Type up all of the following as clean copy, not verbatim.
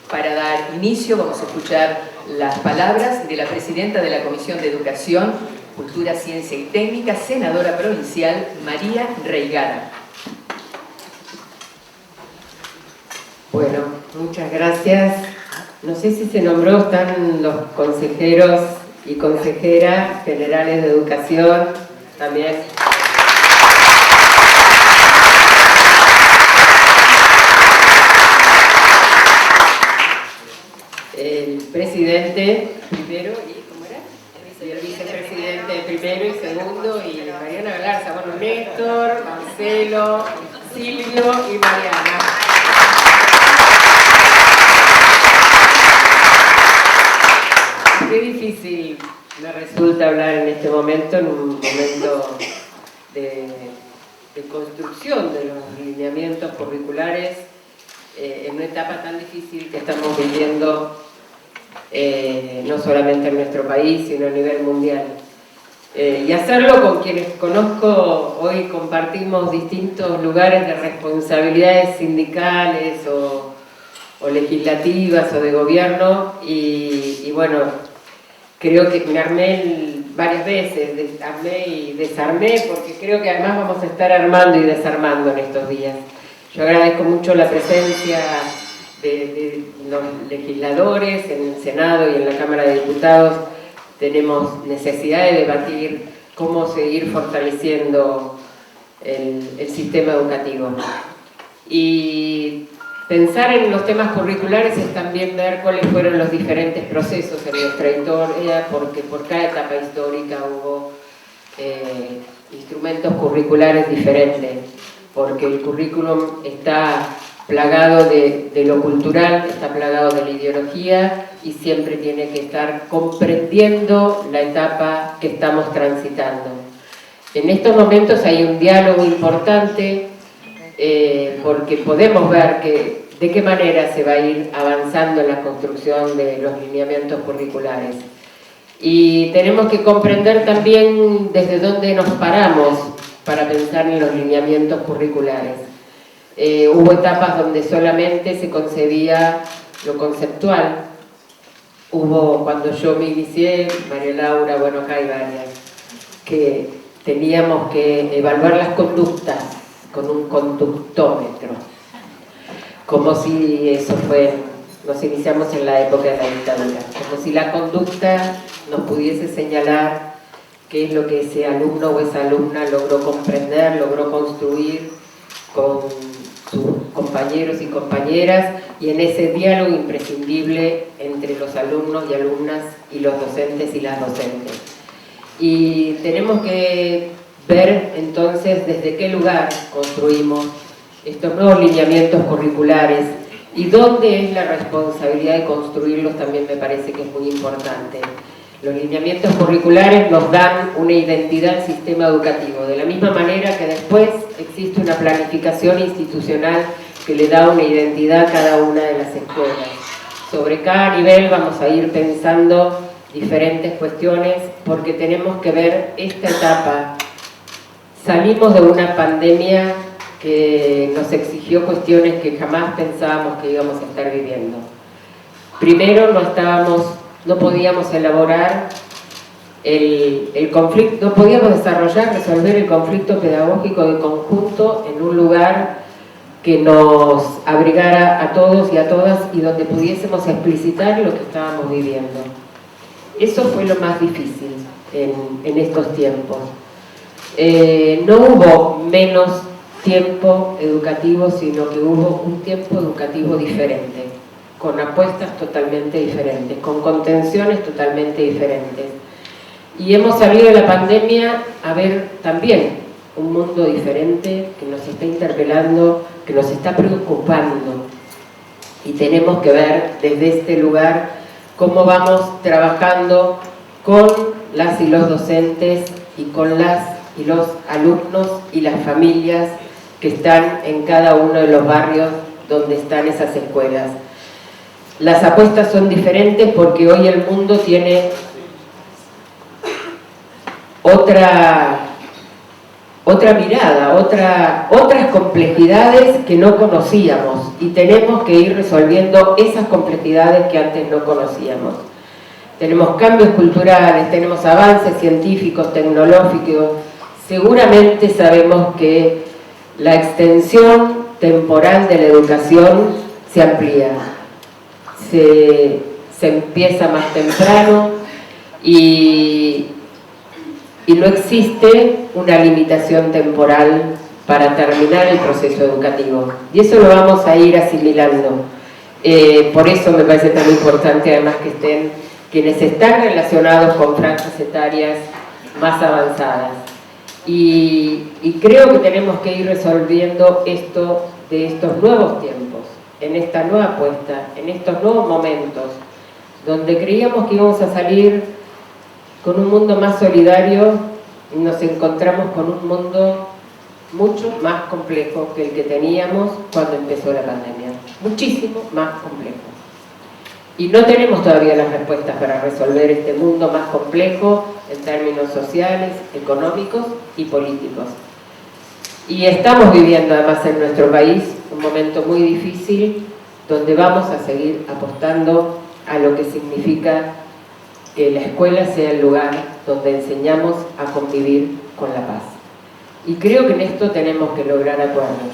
Para dar inicio vamos a escuchar las palabras de la presidenta de la Comisión de Educación, Cultura, Ciencia y Técnica, senadora provincial, María Reigada. Bueno, muchas gracias. No sé si se nombró, están los consejeros y consejeras generales de educación también. El presidente primero y, ¿cómo era? Y el vicepresidente primero y segundo, y Mariana Galarza, bueno, Néstor, Marcelo, Silvio y Mariana. Qué difícil me resulta hablar en este momento, en un momento de construcción de los lineamientos curriculares, en una etapa tan difícil que estamos viviendo, no solamente en nuestro país, sino a nivel mundial. Y hacerlo con quienes conozco, hoy compartimos distintos lugares de responsabilidades sindicales o legislativas o de gobierno, y bueno, creo que me armé varias veces, armé y desarmé, porque creo que además vamos a estar armando y desarmando en estos días. Yo agradezco mucho la presencia de los legisladores en el Senado y en la Cámara de Diputados. Tenemos necesidad de debatir cómo seguir fortaleciendo el sistema educativo. Y pensar en los temas curriculares es también ver cuáles fueron los diferentes procesos en nuestra historia, porque por cada etapa histórica hubo instrumentos curriculares diferentes, porque el currículum está plagado de lo cultural, está plagado de la ideología y siempre tiene que estar comprendiendo la etapa que estamos transitando. En estos momentos hay un diálogo importante, porque podemos ver de qué manera se va a ir avanzando en la construcción de los lineamientos curriculares. Y tenemos que comprender también desde dónde nos paramos para pensar en los lineamientos curriculares. Hubo etapas donde solamente se concebía lo conceptual. Hubo, cuando yo me inicié, María Laura, bueno, acá hay varias, que teníamos que evaluar las conductas con un conductómetro, como si eso fue, nos iniciamos en la época de la dictadura, como si la conducta nos pudiese señalar qué es lo que ese alumno o esa alumna logró comprender, logró construir con sus compañeros y compañeras, y en ese diálogo imprescindible entre los alumnos y alumnas y los docentes y las docentes. Y tenemos que ver entonces desde qué lugar construimos estos nuevos lineamientos curriculares y dónde es la responsabilidad de construirlos. También me parece que es muy importante. Los lineamientos curriculares nos dan una identidad al sistema educativo, de la misma manera que después existe una planificación institucional que le da una identidad a cada una de las escuelas. Sobre cada nivel vamos a ir pensando diferentes cuestiones, porque tenemos que ver esta etapa. Salimos de una pandemia que nos exigió cuestiones que jamás pensábamos que íbamos a estar viviendo. Primero, no podíamos elaborar el conflicto, no podíamos resolver el conflicto pedagógico de conjunto en un lugar que nos abrigara a todos y a todas y donde pudiésemos explicitar lo que estábamos viviendo. Eso fue lo más difícil en estos tiempos. No hubo menos tiempo educativo, sino que hubo un tiempo educativo diferente, con apuestas totalmente diferentes, con contenciones totalmente diferentes. Y hemos salido de la pandemia a ver también un mundo diferente que nos está interpelando, que nos está preocupando. Y tenemos que ver desde este lugar cómo vamos trabajando con las y los docentes y con las y los alumnos y las familias que están en cada uno de los barrios donde están esas escuelas. Las apuestas son diferentes porque hoy el mundo tiene otra otra mirada, otras complejidades que no conocíamos, y tenemos que ir resolviendo esas complejidades que antes no conocíamos. Tenemos cambios culturales, tenemos avances científicos, tecnológicos. Seguramente sabemos que la extensión temporal de la educación se amplía, se empieza más temprano y no existe una limitación temporal para terminar el proceso educativo. Y eso lo vamos a ir asimilando. Por eso me parece tan importante además que estén quienes están relacionados con franjas etarias más avanzadas. Y creo que tenemos que ir resolviendo esto de estos nuevos tiempos, en esta nueva apuesta, en estos nuevos momentos, donde creíamos que íbamos a salir con un mundo más solidario, y nos encontramos con un mundo mucho más complejo que el que teníamos cuando empezó la pandemia, muchísimo más complejo. Y no tenemos todavía las respuestas para resolver este mundo más complejo en términos sociales, económicos y políticos. Y estamos viviendo además en nuestro país un momento muy difícil, donde vamos a seguir apostando a lo que significa que la escuela sea el lugar donde enseñamos a convivir con la paz. Y creo que en esto tenemos que lograr acuerdos.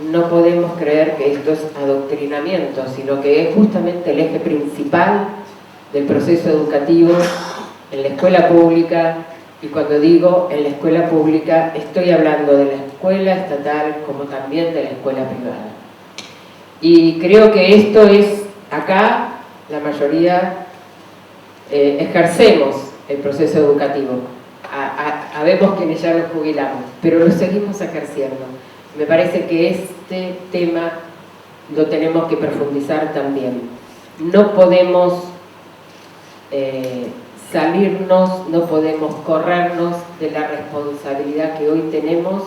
No podemos creer que esto es adoctrinamiento, sino que es justamente el eje principal del proceso educativo en la escuela pública. Y cuando digo en la escuela pública, estoy hablando de la escuela estatal como también de la escuela privada. Y creo que esto es, acá, la mayoría ejercemos el proceso educativo. Habemos quienes ya nos jubilamos, pero lo seguimos ejerciendo. Me parece que este tema lo tenemos que profundizar también. No podemos salirnos, no podemos corrernos de la responsabilidad que hoy tenemos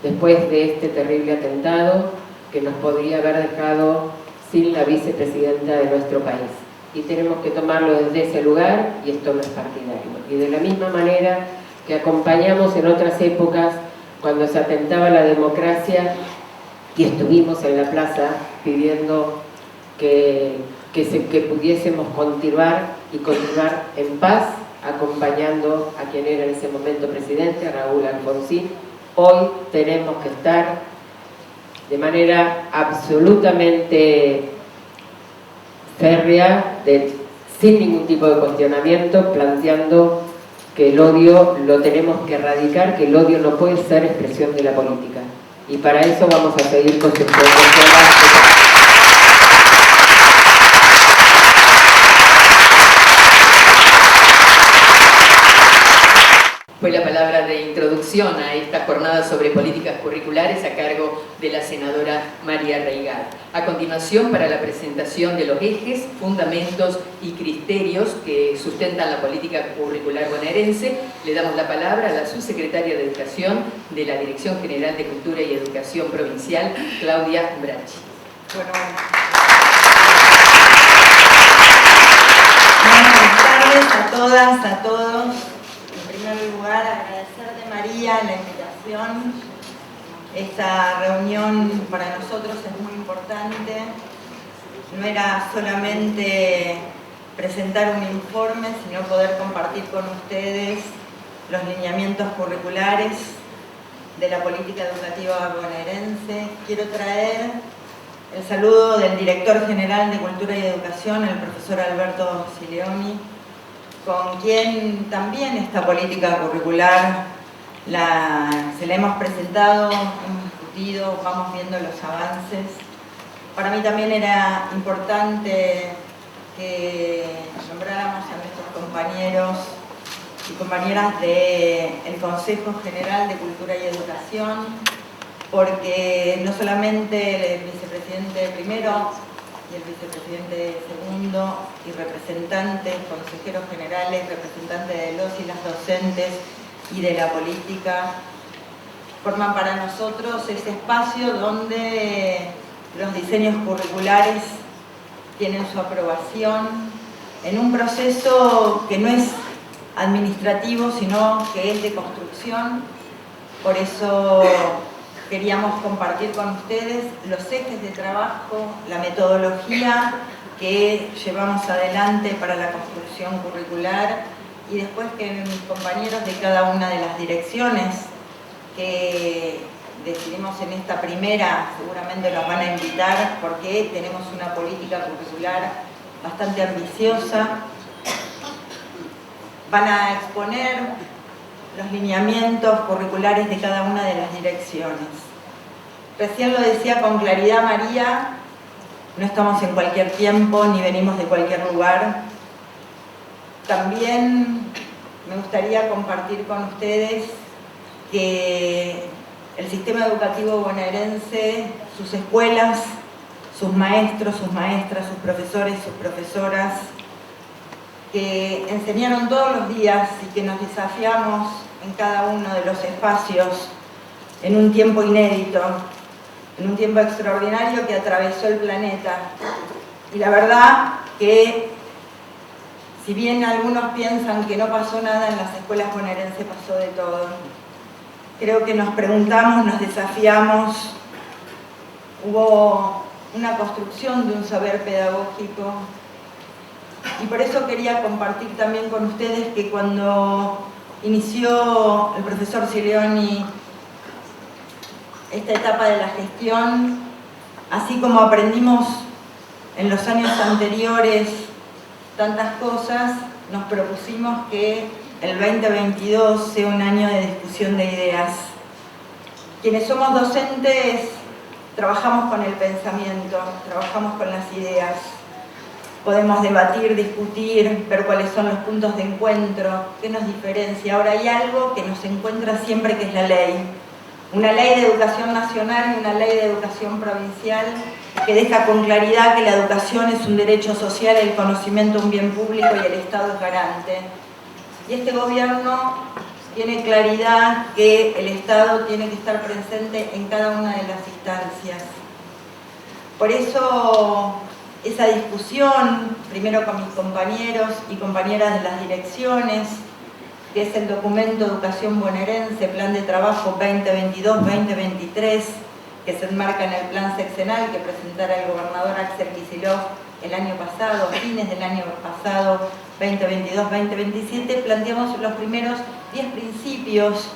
después de este terrible atentado que nos podría haber dejado sin la vicepresidenta de nuestro país. Y tenemos que tomarlo desde ese lugar, y esto no es partidario. Y de la misma manera que acompañamos en otras épocas cuando se atentaba la democracia y estuvimos en la plaza pidiendo que pudiésemos continuar en paz, acompañando a quien era en ese momento presidente, Raúl Alfonsín. Hoy tenemos que estar de manera absolutamente férrea, sin ningún tipo de cuestionamiento, planteando que el odio lo tenemos que erradicar, que el odio no puede ser expresión de la política. Y para eso vamos a seguir construyendo. Fue la palabra de introducción a esta jornada sobre políticas curriculares a cargo de la senadora María Reigada. A continuación, para la presentación de los ejes, fundamentos y criterios que sustentan la política curricular bonaerense, le damos la palabra a la subsecretaria de Educación de la Dirección General de Cultura y Educación Provincial, Claudia Bracci. Buenas tardes a todas, a todos. En primer lugar, agradecerte, María, la invitación. Esta reunión para nosotros es muy importante. No era solamente presentar un informe, sino poder compartir con ustedes los lineamientos curriculares de la política educativa bonaerense. Quiero traer el saludo del director general de Cultura y Educación, el profesor Alberto Sileoni, con quien también esta política curricular se la hemos presentado, hemos discutido, vamos viendo los avances. Para mí también era importante que nombráramos a nuestros compañeros y compañeras del Consejo General de Cultura y Educación, porque no solamente el vicepresidente primero y el vicepresidente segundo y representantes, consejeros generales, representantes de los y las docentes y de la política, forman para nosotros ese espacio donde los diseños curriculares tienen su aprobación en un proceso que no es administrativo, sino que es de construcción Por eso queríamos compartir con ustedes los ejes de trabajo, la metodología que llevamos adelante para la construcción curricular y después que mis compañeros de cada una de las direcciones que decidimos en esta primera seguramente nos van a invitar porque tenemos una política curricular bastante ambiciosa. Van a exponer los lineamientos curriculares de cada una de las direcciones. Recién lo decía con claridad María, no estamos en cualquier tiempo ni venimos de cualquier lugar. También me gustaría compartir con ustedes que el sistema educativo bonaerense, sus escuelas, sus maestros, sus maestras, sus profesores, sus profesoras, que enseñaron todos los días y que nos desafiamos en cada uno de los espacios en un tiempo inédito, en un tiempo extraordinario que atravesó el planeta. Y la verdad que, si bien algunos piensan que no pasó nada en las escuelas bonaerenses, pasó de todo. Creo que nos preguntamos, nos desafiamos, hubo una construcción de un saber pedagógico. Y por eso quería compartir también con ustedes que cuando inició el profesor Silioni esta etapa de la gestión, así como aprendimos en los años anteriores tantas cosas, nos propusimos que el 2022 sea un año de discusión de ideas. Quienes somos docentes trabajamos con el pensamiento, trabajamos con las ideas. Podemos debatir, discutir, ver cuáles son los puntos de encuentro, qué nos diferencia. Ahora hay algo que nos encuentra siempre, que es la ley. Una ley de educación nacional y una ley de educación provincial que deja con claridad que la educación es un derecho social, el conocimiento un bien público y el Estado es garante. Y este gobierno tiene claridad que el Estado tiene que estar presente en cada una de las instancias. Por eso esa discusión, primero con mis compañeros y compañeras de las direcciones, que es el documento Educación Bonaerense, Plan de Trabajo 2022-2023, que se enmarca en el plan sexenal que presentara el gobernador Axel Kicillof el año pasado, a fines del año pasado, 2022-2027, planteamos los primeros 10 principios,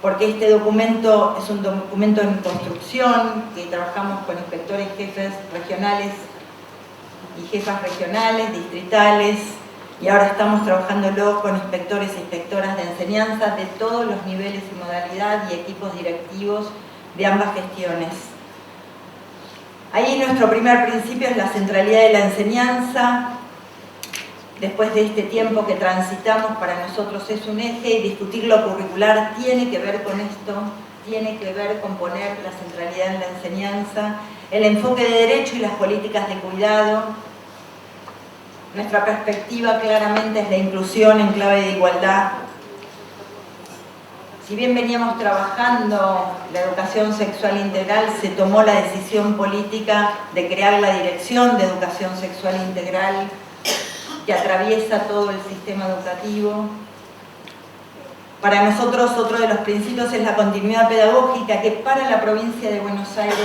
porque este documento es un documento en construcción, que trabajamos con inspectores jefes regionales y jefas regionales, distritales, y ahora estamos trabajándolo con inspectores e inspectoras de enseñanza de todos los niveles y modalidad y equipos directivos de ambas gestiones. Ahí nuestro primer principio es la centralidad de la enseñanza. Después de este tiempo que transitamos, para nosotros es un eje, y discutir lo curricular tiene que ver con esto, tiene que ver con poner la centralidad en la enseñanza, el enfoque de derecho y las políticas de cuidado. Nuestra perspectiva claramente es la inclusión en clave de igualdad. Si bien veníamos trabajando la educación sexual integral, se tomó la decisión política de crear la Dirección de Educación Sexual Integral, que atraviesa todo el sistema educativo. Para nosotros otro de los principios es la continuidad pedagógica, que para la provincia de Buenos Aires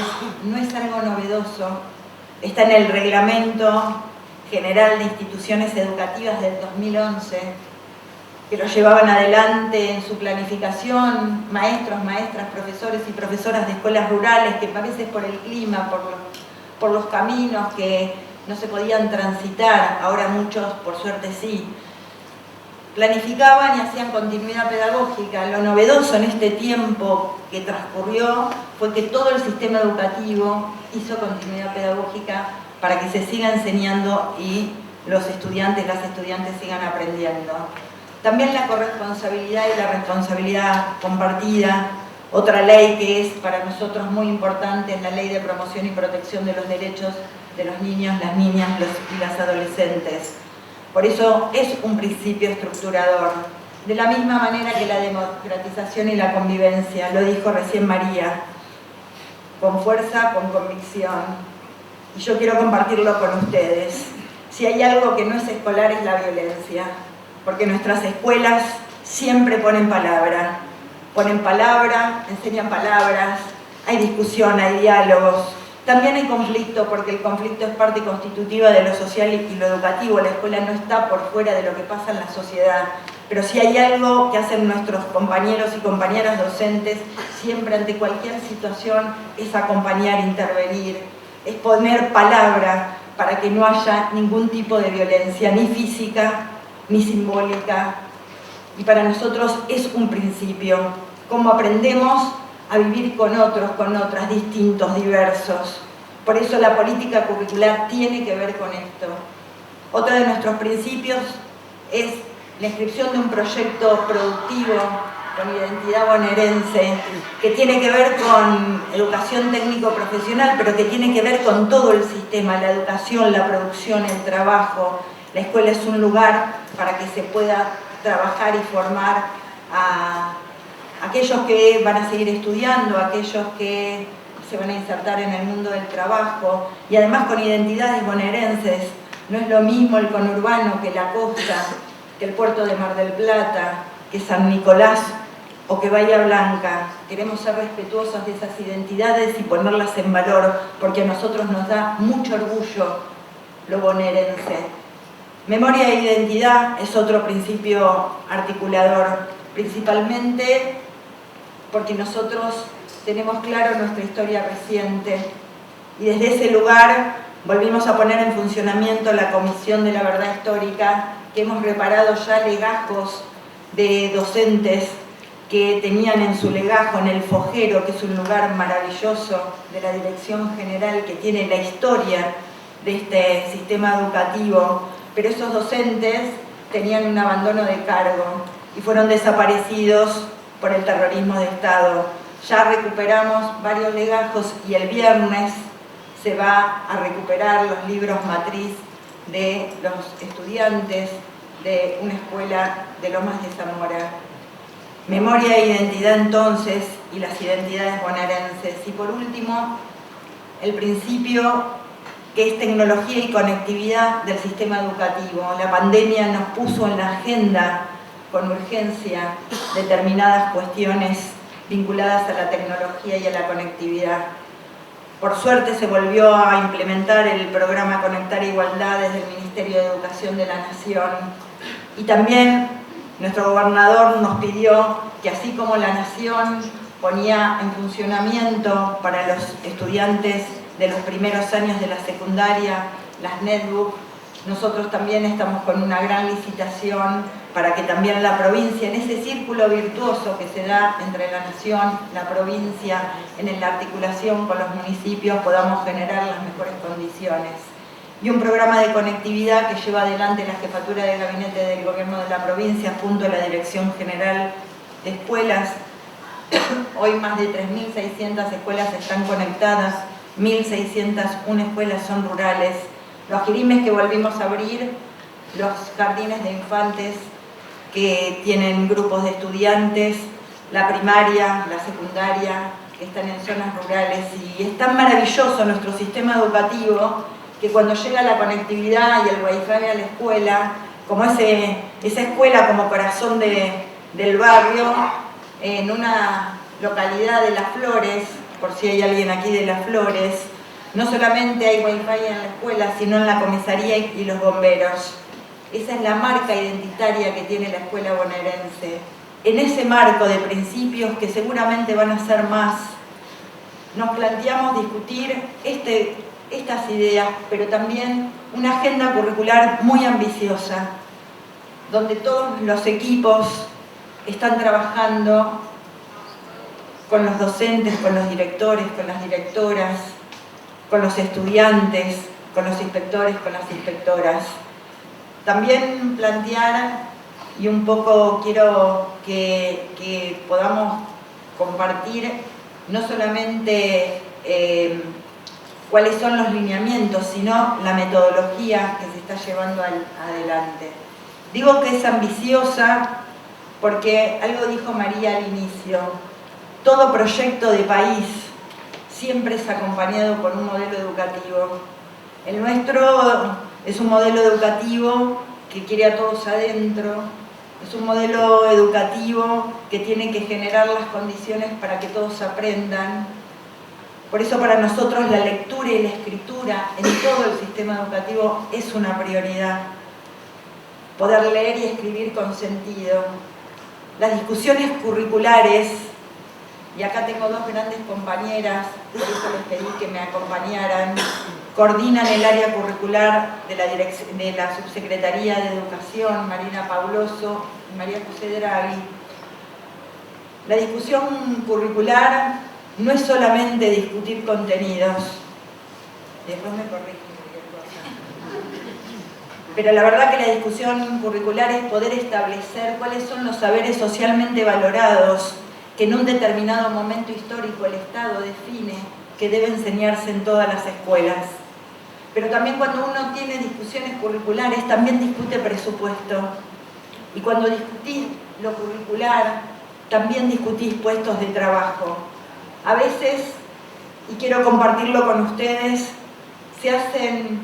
no es algo novedoso. Está en el Reglamento General de Instituciones Educativas del 2011, que lo llevaban adelante en su planificación maestros, maestras, profesores y profesoras de escuelas rurales, que a veces por el clima, por los caminos que no se podían transitar, ahora muchos por suerte sí, planificaban y hacían continuidad pedagógica. Lo novedoso en este tiempo que transcurrió fue que todo el sistema educativo hizo continuidad pedagógica para que se siga enseñando y los estudiantes, las estudiantes sigan aprendiendo. También la corresponsabilidad y la responsabilidad compartida. Otra ley que es para nosotros muy importante es la Ley de Promoción y Protección de los Derechos de los Niños, las Niñas y las Adolescentes. Por eso es un principio estructurador. De la misma manera que la democratización y la convivencia, lo dijo recién María, con fuerza, con convicción. Y yo quiero compartirlo con ustedes. Si hay algo que no es escolar es la violencia, porque nuestras escuelas siempre ponen palabra. ponen palabra, enseñan palabras, hay discusión, hay diálogos. También hay conflicto, porque el conflicto es parte constitutiva de lo social y lo educativo. La escuela no está por fuera de lo que pasa en la sociedad. Pero si hay algo que hacen nuestros compañeros y compañeras docentes, siempre ante cualquier situación, es acompañar, intervenir, es poner palabra para que no haya ningún tipo de violencia, ni física, ni simbólica. Y para nosotros es un principio. Cómo aprendemos a vivir con otros, con otras, distintos, diversos. Por eso la política curricular tiene que ver con esto. Otro de nuestros principios es la inscripción de un proyecto productivo con identidad bonaerense, que tiene que ver con educación técnico-profesional, pero que tiene que ver con todo el sistema, la educación, la producción, el trabajo. La escuela es un lugar para que se pueda trabajar y formar a aquellos que van a seguir estudiando, a aquellos que se van a insertar en el mundo del trabajo, y además con identidades bonaerenses. No es lo mismo el conurbano que la costa, que el puerto de Mar del Plata, que San Nicolás o que Bahía Blanca. Queremos ser respetuosos de esas identidades y ponerlas en valor, porque a nosotros nos da mucho orgullo lo bonaerense. Memoria e identidad es otro principio articulador, principalmente porque nosotros tenemos claro nuestra historia reciente y desde ese lugar volvimos a poner en funcionamiento la Comisión de la Verdad Histórica, que hemos reparado ya legajos de docentes que tenían en su legajo, en el Fojero, que es un lugar maravilloso de la Dirección General que tiene la historia de este sistema educativo, pero esos docentes tenían un abandono de cargo y fueron desaparecidos por el terrorismo de Estado. Ya recuperamos varios legajos y el viernes se va a recuperar los libros matriz de los estudiantes de una escuela de Lomas de Zamora. Memoria e identidad entonces, y las identidades bonaerenses. Y por último, el principio que es tecnología y conectividad del sistema educativo. La pandemia nos puso en la agenda con urgencia determinadas cuestiones vinculadas a la tecnología y a la conectividad. Por suerte se volvió a implementar el programa Conectar Igualdad desde el Ministerio de Educación de la Nación, y también nuestro gobernador nos pidió que así como la Nación ponía en funcionamiento para los estudiantes de los primeros años de la secundaria las netbooks, nosotros también estamos con una gran licitación para que también la provincia, en ese círculo virtuoso que se da entre la Nación, la provincia, en la articulación con los municipios, podamos generar las mejores condiciones. Y un programa de conectividad que lleva adelante la Jefatura de Gabinete del Gobierno de la provincia junto a la Dirección General de Escuelas. Hoy más de 3.600 escuelas están conectadas, 1.601 escuelas son rurales. Los jirimes que volvimos a abrir, los jardines de infantes que tienen grupos de estudiantes, la primaria, la secundaria, que están en zonas rurales. Y es tan maravilloso nuestro sistema educativo que cuando llega la conectividad y el wifi a la escuela, como esa escuela como corazón del barrio, en una localidad de Las Flores, por si hay alguien aquí de Las Flores, no solamente hay wifi en la escuela, sino en la comisaría y los bomberos. Esa es la marca identitaria que tiene la escuela bonaerense. En ese marco de principios, que seguramente van a ser más, nos planteamos discutir estas ideas, pero también una agenda curricular muy ambiciosa, donde todos los equipos están trabajando con los docentes, con los directores, con las directoras, con los estudiantes, con los inspectores, con las inspectoras. También plantear, y un poco quiero que podamos compartir, no solamente cuáles son los lineamientos, sino la metodología que se está llevando adelante. Digo que es ambiciosa porque algo dijo María al inicio: todo proyecto de país siempre es acompañado por un modelo educativo. El nuestro es un modelo educativo que quiere a todos adentro, Es un modelo educativo que tiene que generar las condiciones para que todos aprendan. Por eso para nosotros la lectura y la escritura en todo el sistema educativo es una prioridad. Poder leer y escribir con sentido. Las discusiones curriculares, y acá tengo dos grandes compañeras, por eso les pedí que me acompañaran, coordinan el área curricular de la Subsecretaría de Educación, Marina Pauloso y María José Draghi. La discusión curricular no es solamente discutir contenidos, después me corrigen cualquier cosa, pero la verdad que la discusión curricular es poder establecer cuáles son los saberes socialmente valorados que en un determinado momento histórico el Estado define que debe enseñarse en todas las escuelas. Pero también cuando uno tiene discusiones curriculares, también discute presupuesto. Y cuando discutís lo curricular, también discutís puestos de trabajo. A veces, y quiero compartirlo con ustedes, se hacen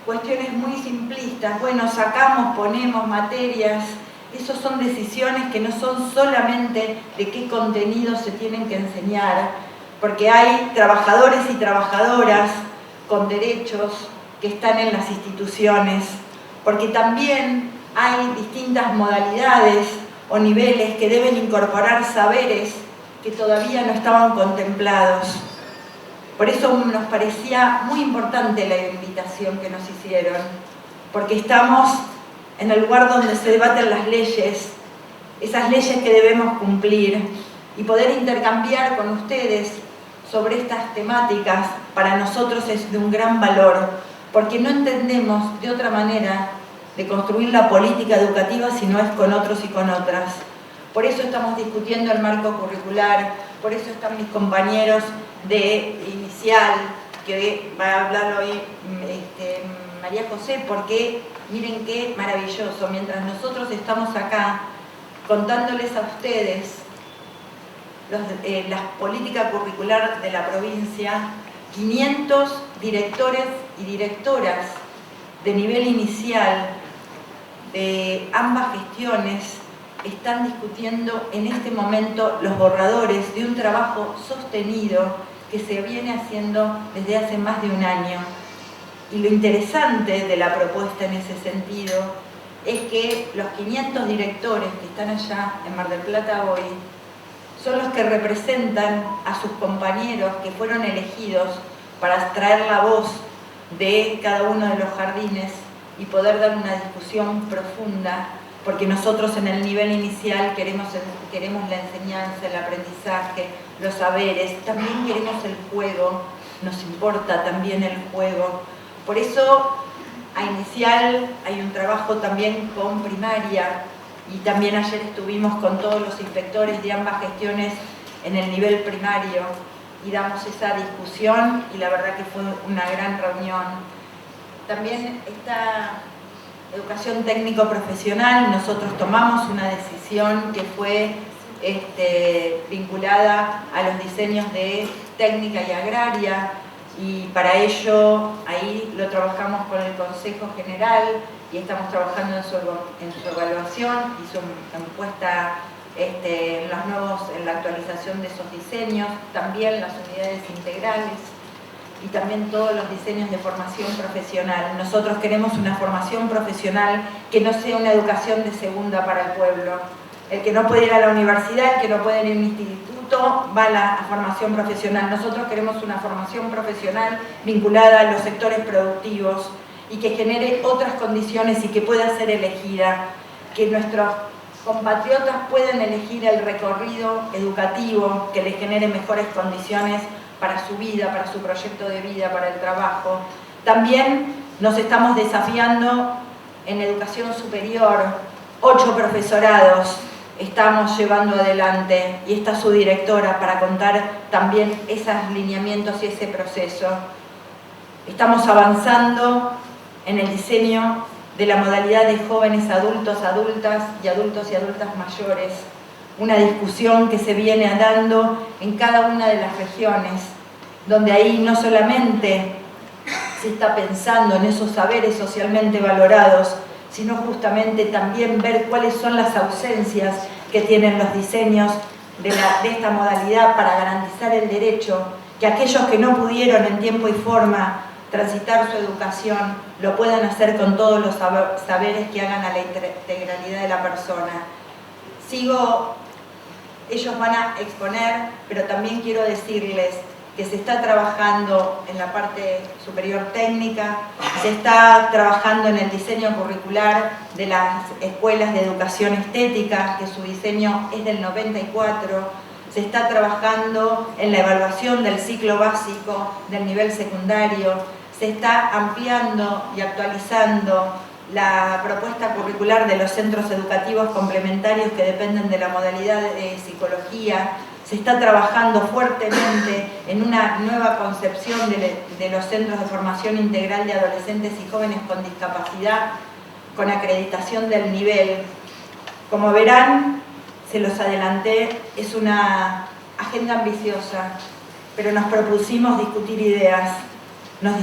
cuestiones muy simplistas. Bueno, sacamos, ponemos materias. Esas son decisiones que no son solamente de qué contenidos se tienen que enseñar, porque hay trabajadores y trabajadoras con derechos que están en las instituciones, porque también hay distintas modalidades o niveles que deben incorporar saberes que todavía no estaban contemplados. Por eso nos parecía muy importante la invitación que nos hicieron, porque estamos en el lugar donde se debaten las leyes, esas leyes que debemos cumplir, y poder intercambiar con ustedes sobre estas temáticas para nosotros es de un gran valor, porque no entendemos de otra manera de construir la política educativa si no es con otros y con otras. Por eso estamos discutiendo el marco curricular, por eso están mis compañeros de inicial, que va a hablar hoy María José, porque miren qué maravilloso, mientras nosotros estamos acá contándoles a ustedes la política curricular de la provincia, 500 directores y directoras de nivel inicial de ambas gestiones están discutiendo en este momento los borradores de un trabajo sostenido que se viene haciendo desde hace más de un año. Y lo interesante de la propuesta en ese sentido es que los 500 directores que están allá en Mar del Plata hoy son los que representan a sus compañeros que fueron elegidos para traer la voz de cada uno de los jardines y poder dar una discusión profunda, porque nosotros en el nivel inicial queremos la enseñanza, el aprendizaje, los saberes, también queremos el juego, nos importa también el juego. Por eso a inicial hay un trabajo también con primaria, y también ayer estuvimos con todos los inspectores de ambas gestiones en el nivel primario y damos esa discusión, y la verdad que fue una gran reunión. También esta educación técnico-profesional, nosotros tomamos una decisión que fue vinculada a los diseños de técnica y agraria, y para ello ahí lo trabajamos con el Consejo General y estamos trabajando en su evaluación y su puesta en la actualización de esos diseños, también las unidades integrales y también todos los diseños de formación profesional. Nosotros queremos una formación profesional que no sea una educación de segunda para el pueblo. El que no puede ir a la universidad, el que no puede ir a un instituto, va a la formación profesional. Nosotros queremos una formación profesional vinculada a los sectores productivos y que genere otras condiciones y que pueda ser elegida, que nuestros compatriotas puedan elegir el recorrido educativo que les genere mejores condiciones para su vida, para su proyecto de vida, para el trabajo. También nos estamos desafiando en educación superior, 8 profesorados estamos llevando adelante, y está su directora para contar también esos lineamientos y ese proceso. Estamos avanzando en el diseño de la modalidad de jóvenes adultos, adultas y adultos y adultas mayores, una discusión que se viene dando en cada una de las regiones, donde ahí no solamente se está pensando en esos saberes socialmente valorados, sino justamente también ver cuáles son las ausencias que tienen los diseños de esta modalidad para garantizar el derecho, que aquellos que no pudieron en tiempo y forma transitar su educación lo puedan hacer con todos los saberes que hagan a la integralidad de la persona. Ellos van a exponer, pero también quiero decirles que se está trabajando en la parte superior técnica, se está trabajando en el diseño curricular de las escuelas de educación estética, que su diseño es del 94, se está trabajando en la evaluación del ciclo básico del nivel secundario, se está ampliando y actualizando la propuesta curricular de los centros educativos complementarios que dependen de la modalidad de psicología, se está trabajando fuertemente en una nueva concepción de los centros de formación integral de adolescentes y jóvenes con discapacidad, con acreditación del nivel. Como verán, se los adelanté, es una agenda ambiciosa, pero nos propusimos discutir ideas, nos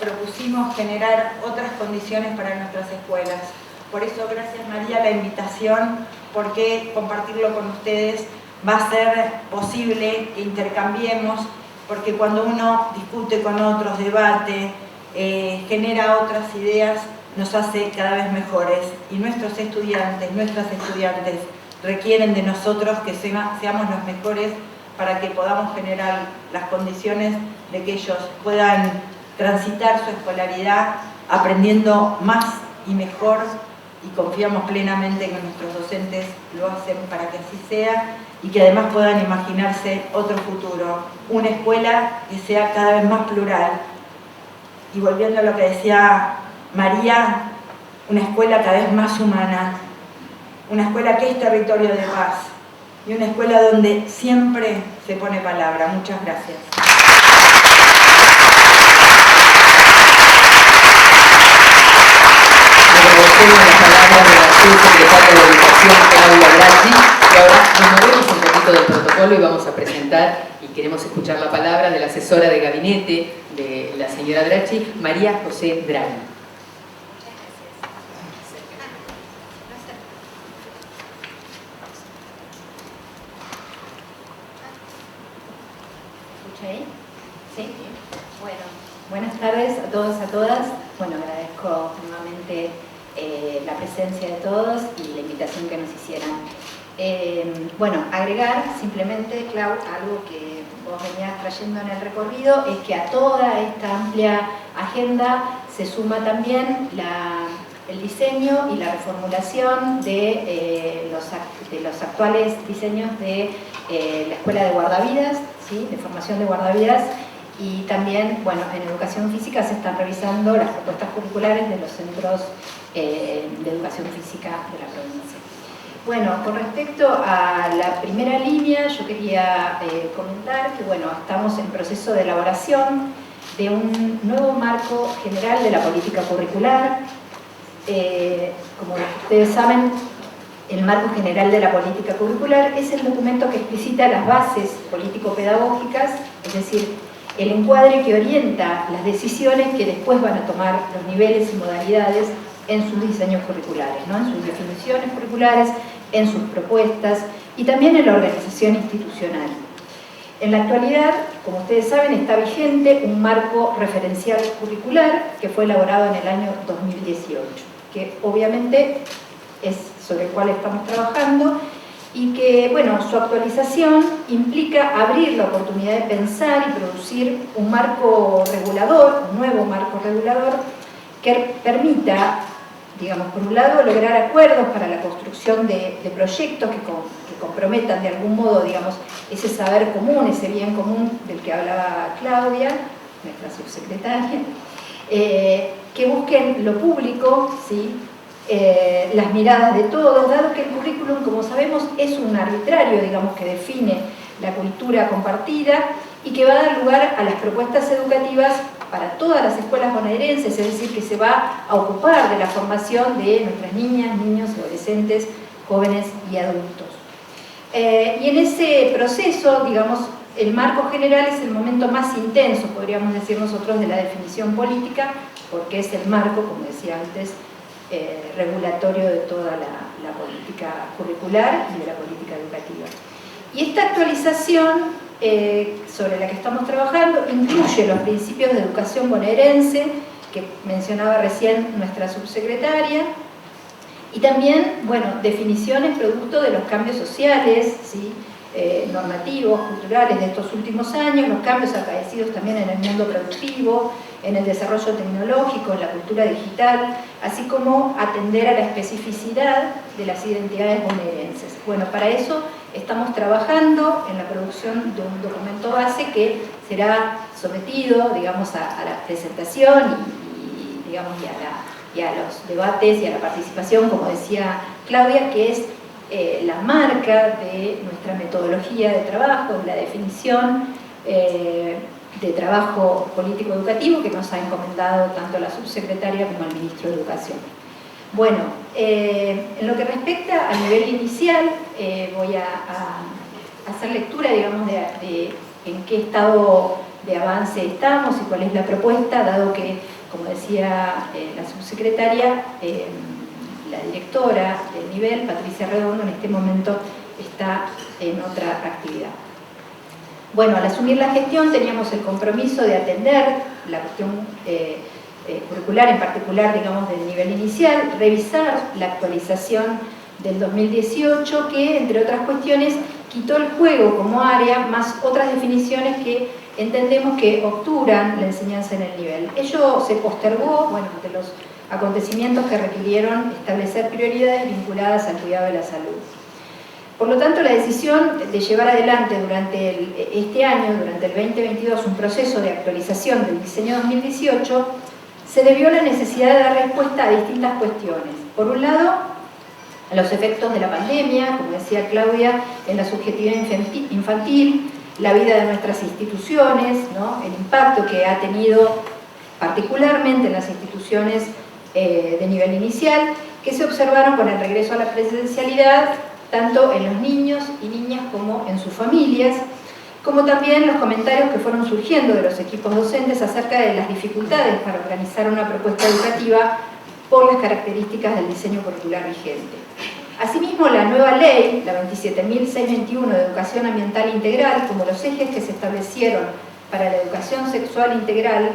propusimos generar otras condiciones para nuestras escuelas. Por eso, gracias María, la invitación, porque compartirlo con ustedes va a ser posible que intercambiemos, porque cuando uno discute con otros, debate, genera otras ideas, nos hace cada vez mejores. Y nuestros estudiantes, nuestras estudiantes requieren de nosotros que seamos los mejores para que podamos generar las condiciones de que ellos puedan transitar su escolaridad aprendiendo más y mejor, y confiamos plenamente que nuestros docentes lo hacen para que así sea y que además puedan imaginarse otro futuro, una escuela que sea cada vez más plural. Y volviendo a lo que decía María, una escuela cada vez más humana, una escuela que es territorio de paz y una escuela donde siempre se pone palabra. Muchas gracias. Agradecemos las palabras de la subsecretaria de Educación, Claudia Draghi, y ahora nos movemos un poquito del protocolo y vamos a presentar, y queremos escuchar la palabra de la asesora de gabinete de la señora Draghi, María José Draghi. ¿Sí? Bueno, buenas tardes a todos, a todas. Bueno, agradezco nuevamente la presencia de todos y la invitación que nos hicieran. Bueno, agregar simplemente, Clau, algo que vos venías trayendo en el recorrido, es que a toda esta amplia agenda se suma también el diseño y la reformulación de los actuales diseños de la Escuela de Guardavidas, ¿sí? De formación de guardavidas, y también, bueno, en educación física se están revisando las propuestas curriculares de los centros de educación física de la provincia. Bueno, con respecto a la primera línea, yo quería comentar que, bueno, estamos en proceso de elaboración de un nuevo marco general de la política curricular. Como ustedes saben, el marco general de la política curricular es el documento que explicita las bases político-pedagógicas, es decir, el encuadre que orienta las decisiones que después van a tomar los niveles y modalidades en sus diseños curriculares, ¿no? En sus definiciones curriculares, en sus propuestas y también en la organización institucional. En la actualidad, como ustedes saben, está vigente un marco referencial curricular que fue elaborado en el año 2018, que obviamente es sobre el cual estamos trabajando y que, bueno, su actualización implica abrir la oportunidad de pensar y producir un marco regulador, un nuevo marco regulador que permita, digamos, por un lado, lograr acuerdos para la construcción de proyectos que comprometan de algún modo, digamos, ese saber común, ese bien común del que hablaba Claudia, nuestra subsecretaria, que busquen lo público, ¿sí? Las miradas de todos, dado que el currículum, como sabemos, es un arbitrario, digamos, que define la cultura compartida y que va a dar lugar a las propuestas educativas para todas las escuelas bonaerenses, es decir, que se va a ocupar de la formación de nuestras niñas, niños, adolescentes, jóvenes y adultos. Y en ese proceso, digamos, el marco general es el momento más intenso, podríamos decir nosotros, de la definición política, porque es el marco, como decía antes, regulatorio de toda la política curricular y de la política educativa. Y esta actualización sobre la que estamos trabajando incluye los principios de educación bonaerense que mencionaba recién nuestra subsecretaria, y también, bueno, definiciones producto de los cambios sociales, ¿sí? Normativos, culturales de estos últimos años, los cambios acaecidos también en el mundo productivo, en el desarrollo tecnológico, en la cultura digital, así como atender a la especificidad de las identidades bonaerenses. Bueno, para eso estamos trabajando en la producción de un documento base que será sometido, digamos, a la presentación y digamos, y a los debates y a la participación, como decía Claudia, que es la marca de nuestra metodología de trabajo, la definición de trabajo político-educativo que nos ha encomendado tanto la subsecretaria como el ministro de Educación. Bueno, en lo que respecta al nivel inicial, voy a hacer lectura, digamos, de en qué estado de avance estamos y cuál es la propuesta, dado que, como decía la subsecretaria, la directora del nivel, Patricia Redondo, en este momento está en otra actividad. Bueno, al asumir la gestión teníamos el compromiso de atender la cuestión curricular, en particular, digamos, del nivel inicial, revisar la actualización del 2018, que, entre otras cuestiones, quitó el juego como área, más otras definiciones que entendemos que obturan la enseñanza en el nivel. Ello se postergó, bueno, ante los acontecimientos que requirieron establecer prioridades vinculadas al cuidado de la salud. Por lo tanto, la decisión de llevar adelante durante este año, durante el 2022, un proceso de actualización del diseño 2018, se debió a la necesidad de dar respuesta a distintas cuestiones. Por un lado, a los efectos de la pandemia, como decía Claudia, en la subjetividad infantil, la vida de nuestras instituciones, ¿no? El impacto que ha tenido particularmente en las instituciones de nivel inicial, que se observaron con el regreso a la presencialidad, tanto en los niños y niñas como en sus familias, como también los comentarios que fueron surgiendo de los equipos docentes acerca de las dificultades para organizar una propuesta educativa por las características del diseño curricular vigente. Asimismo, la nueva ley, la 27.621 de Educación Ambiental Integral, como los ejes que se establecieron para la educación sexual integral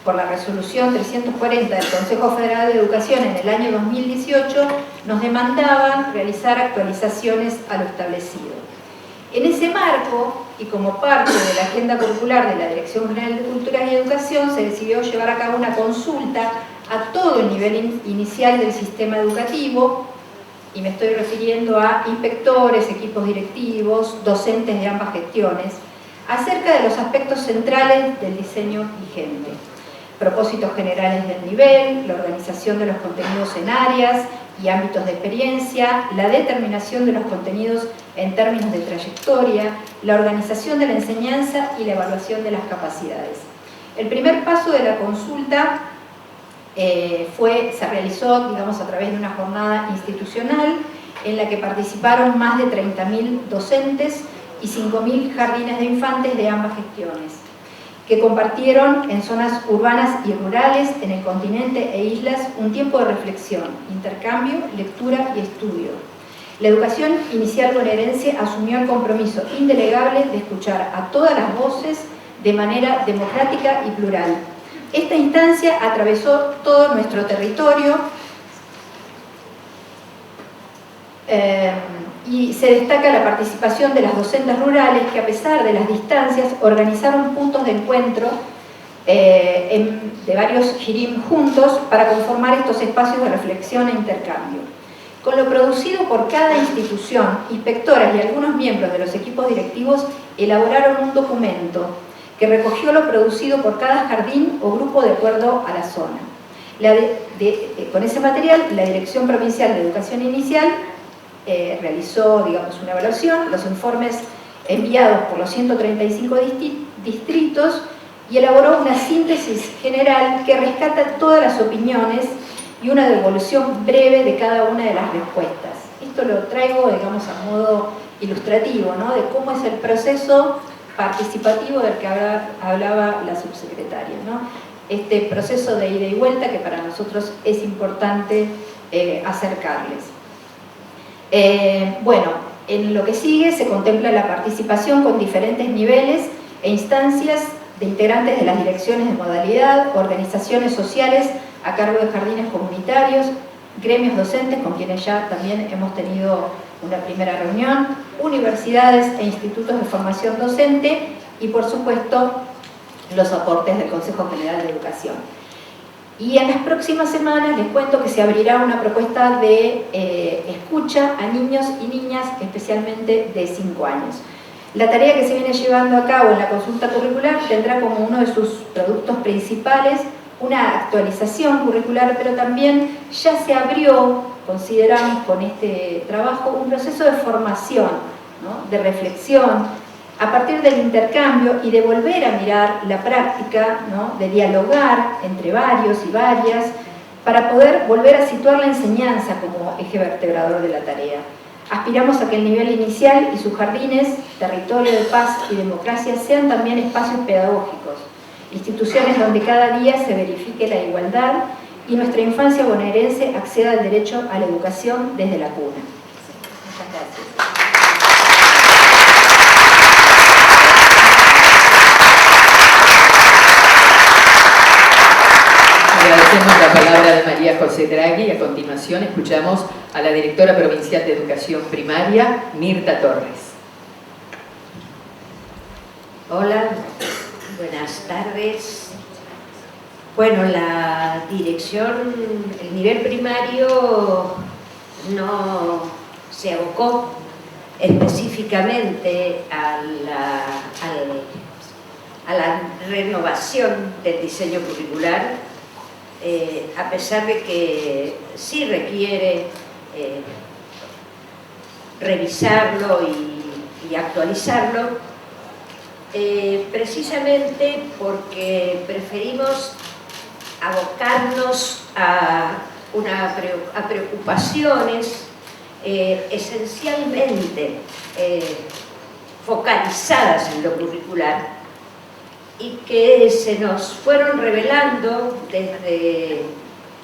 por la resolución 340 del Consejo Federal de Educación en el año 2018, nos demandaban realizar actualizaciones a lo establecido. En ese marco, y como parte de la agenda curricular de la Dirección General de Cultura y Educación, se decidió llevar a cabo una consulta a todo el nivel inicial del sistema educativo, y me estoy refiriendo a inspectores, equipos directivos, docentes de ambas gestiones, acerca de los aspectos centrales del diseño vigente. Propósitos generales del nivel, la organización de los contenidos en áreas y ámbitos de experiencia, la determinación de los contenidos en términos de trayectoria, la organización de la enseñanza y la evaluación de las capacidades. El primer paso de la consulta se realizó, digamos, a través de una jornada institucional en la que participaron más de 30.000 docentes y 5.000 jardines de infantes de ambas gestiones, que compartieron en zonas urbanas y rurales, en el continente e islas, un tiempo de reflexión, intercambio, lectura y estudio. La educación inicial bonaerense asumió el compromiso indelegable de escuchar a todas las voces de manera democrática y plural. Esta instancia atravesó todo nuestro territorio y se destaca la participación de las docentes rurales que, a pesar de las distancias, organizaron puntos de encuentro de varios jirim juntos para conformar estos espacios de reflexión e intercambio. Con lo producido por cada institución, inspectoras y algunos miembros de los equipos directivos elaboraron un documento que recogió lo producido por cada jardín o grupo de acuerdo a la zona. Con ese material, la Dirección Provincial de Educación Inicial realizó, digamos, una evaluación, los informes enviados por los 135 distritos y elaboró una síntesis general que rescata todas las opiniones y una devolución breve de cada una de las respuestas. Esto lo traigo, digamos, a modo ilustrativo, ¿no?, de cómo es el proceso participativo del que hablaba la subsecretaria, ¿no? Este proceso de ida y vuelta que para nosotros es importante acercarles. Bueno, en lo que sigue se contempla la participación con diferentes niveles e instancias de integrantes de las direcciones de modalidad, organizaciones sociales a cargo de jardines comunitarios, gremios docentes con quienes ya también hemos tenido una primera reunión, universidades e institutos de formación docente y, por supuesto, los aportes del Consejo General de Educación. Y en las próximas semanas les cuento que se abrirá una propuesta de escucha a niños y niñas, especialmente de 5 años. La tarea que se viene llevando a cabo en la consulta curricular tendrá como uno de sus productos principales una actualización curricular, pero también ya se abrió, consideramos con este trabajo, un proceso de formación, ¿no?, de reflexión, a partir del intercambio y de volver a mirar la práctica, ¿no?, de dialogar entre varios y varias, para poder volver a situar la enseñanza como eje vertebrador de la tarea. Aspiramos a que el nivel inicial y sus jardines, territorio de paz y democracia, sean también espacios pedagógicos, instituciones donde cada día se verifique la igualdad y nuestra infancia bonaerense acceda al derecho a la educación desde la cuna. Muchas gracias. Agradecemos la palabra de María José Draghi y a continuación escuchamos a la directora provincial de Educación Primaria, Mirta Torres. Hola, buenas tardes. Bueno, la dirección, el nivel primario no se abocó específicamente a la renovación del diseño curricular, a pesar de que sí requiere revisarlo y actualizarlo, precisamente porque preferimos abocarnos a preocupaciones esencialmente focalizadas en lo curricular y que se nos fueron revelando desde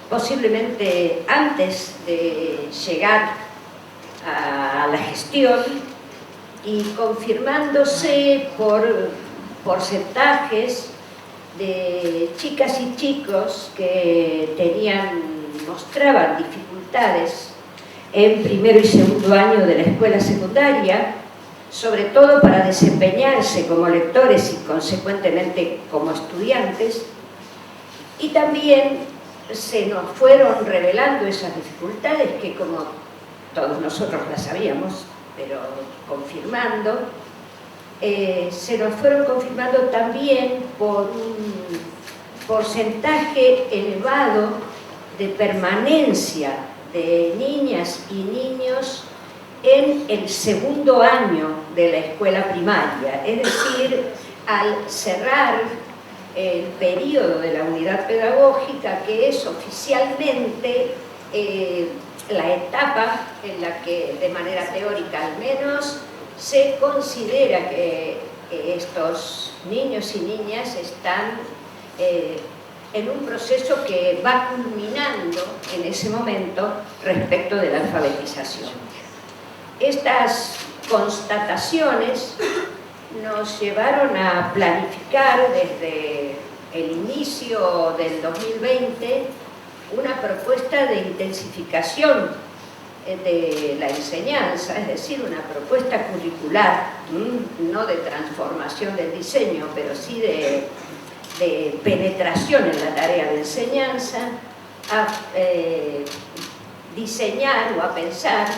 posiblemente antes de llegar a la gestión y confirmándose por porcentajes de chicas y chicos que mostraban dificultades en primero y segundo año de la escuela secundaria, sobre todo para desempeñarse como lectores y consecuentemente como estudiantes, y también se nos fueron revelando esas dificultades que, como todos nosotros las sabíamos, pero confirmando, se nos fueron confirmando también por un porcentaje elevado de permanencia de niñas y niños en el segundo año de la escuela primaria, es decir, al cerrar el periodo de la unidad pedagógica, que es oficialmente la etapa en la que, de manera teórica al menos, se considera que estos niños y niñas están en un proceso que va culminando en ese momento respecto de la alfabetización. Estas constataciones nos llevaron a planificar desde el inicio del 2020 una propuesta de intensificación de la enseñanza, es decir, una propuesta curricular, no de transformación del diseño, pero sí de penetración en la tarea de enseñanza, a diseñar o a pensar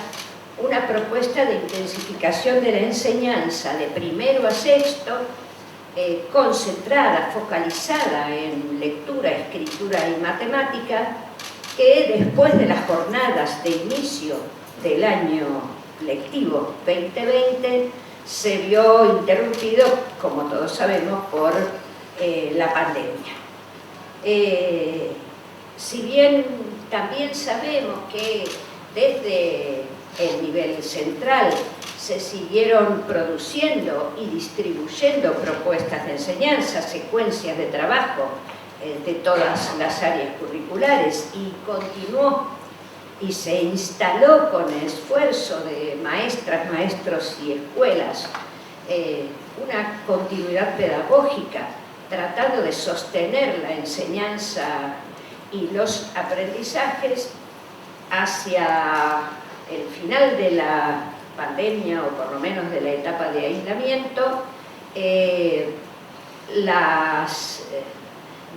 una propuesta de intensificación de la enseñanza de primero a sexto, concentrada, focalizada en lectura, escritura y matemática, que después de las jornadas de inicio del año lectivo 2020 se vio interrumpido, como todos sabemos, por la pandemia. Si bien también sabemos que desde el nivel central se siguieron produciendo y distribuyendo propuestas de enseñanza, secuencias de trabajo de todas las áreas curriculares, y continuó y se instaló con el esfuerzo de maestras, maestros y escuelas una continuidad pedagógica, tratando de sostener la enseñanza y los aprendizajes hacia el final de la pandemia, o por lo menos de la etapa de aislamiento. Las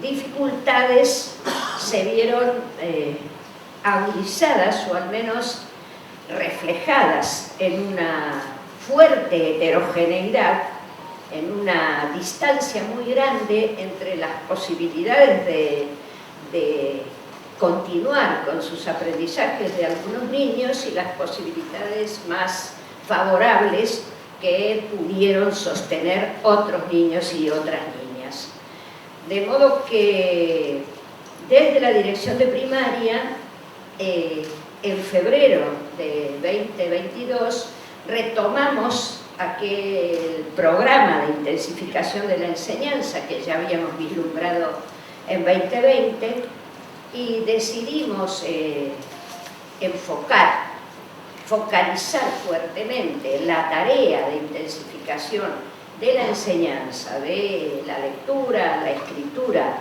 dificultades se vieron agudizadas o al menos reflejadas en una fuerte heterogeneidad, en una distancia muy grande entre las posibilidades de continuar con sus aprendizajes de algunos niños y las posibilidades más favorables que pudieron sostener otros niños y otras niñas. De modo que desde la dirección de primaria, en febrero de 2022, retomamos aquel programa de intensificación de la enseñanza que ya habíamos vislumbrado en 2020 y decidimos focalizar fuertemente la tarea de intensificación de la enseñanza, de la lectura, la escritura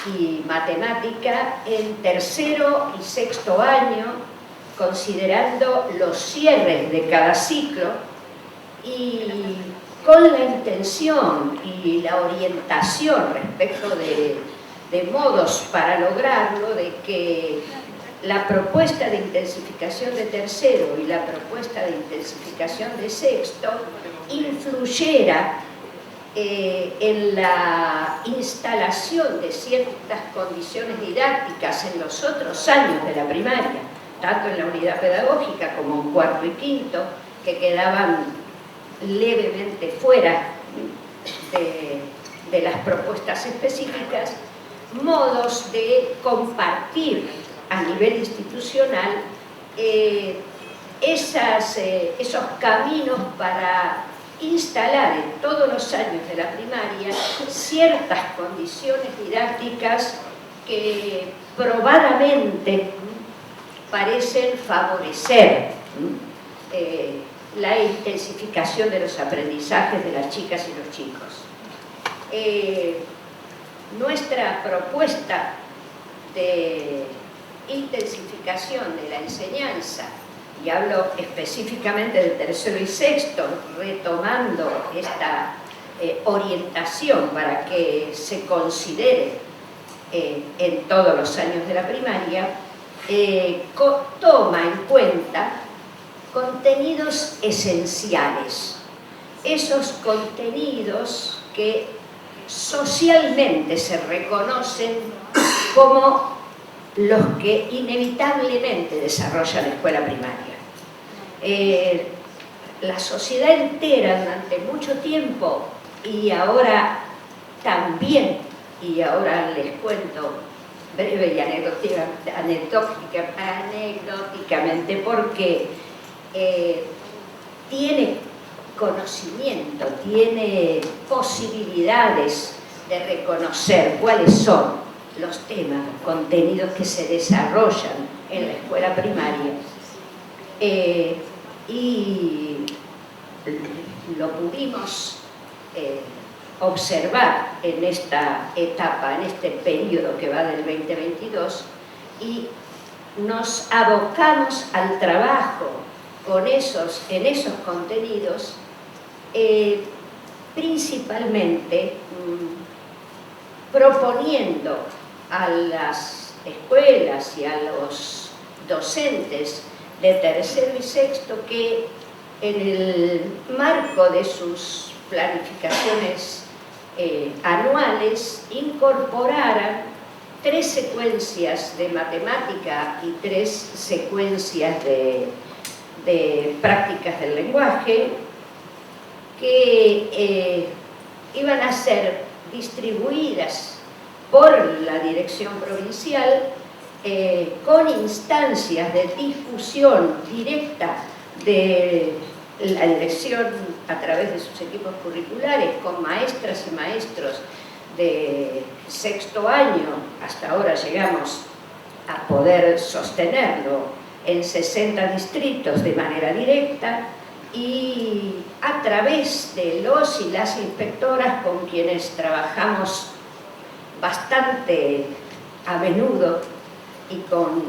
y matemática en tercero y sexto año, considerando los cierres de cada ciclo y con la intención y la orientación respecto de modos para lograrlo, de que la propuesta de intensificación de tercero y la propuesta de intensificación de sexto influyera en la instalación de ciertas condiciones didácticas en los otros años de la primaria, tanto en la unidad pedagógica como en cuarto y quinto, que quedaban levemente fuera de las propuestas específicas, modos de compartir a nivel institucional esos caminos para instalar en todos los años de la primaria ciertas condiciones didácticas que probadamente parecen favorecer la intensificación de los aprendizajes de las chicas y los chicos. Nuestra propuesta de intensificación de la enseñanza, y hablo específicamente de tercero y sexto, retomando esta orientación para que se considere en todos los años de la primaria, toma en cuenta contenidos esenciales, esos contenidos que socialmente se reconocen como los que inevitablemente desarrolla la escuela primaria. La sociedad entera durante mucho tiempo, y ahora también, y ahora les cuento breve y anecdóticamente, porque tiene conocimiento, tiene posibilidades de reconocer cuáles son los temas, los contenidos que se desarrollan en la escuela primaria, y lo pudimos observar en esta etapa, en este periodo que va del 2022, y nos abocamos al trabajo en esos contenidos, principalmente proponiendo a las escuelas y a los docentes de tercero y sexto que en el marco de sus planificaciones anuales incorporaran 3 secuencias de matemática y 3 secuencias de prácticas del lenguaje que iban a ser distribuidas por la dirección provincial con instancias de difusión directa de la dirección a través de sus equipos curriculares, con maestras y maestros de sexto año. Hasta ahora llegamos a poder sostenerlo en 60 distritos de manera directa y a través de los y las inspectoras con quienes trabajamos bastante a menudo y con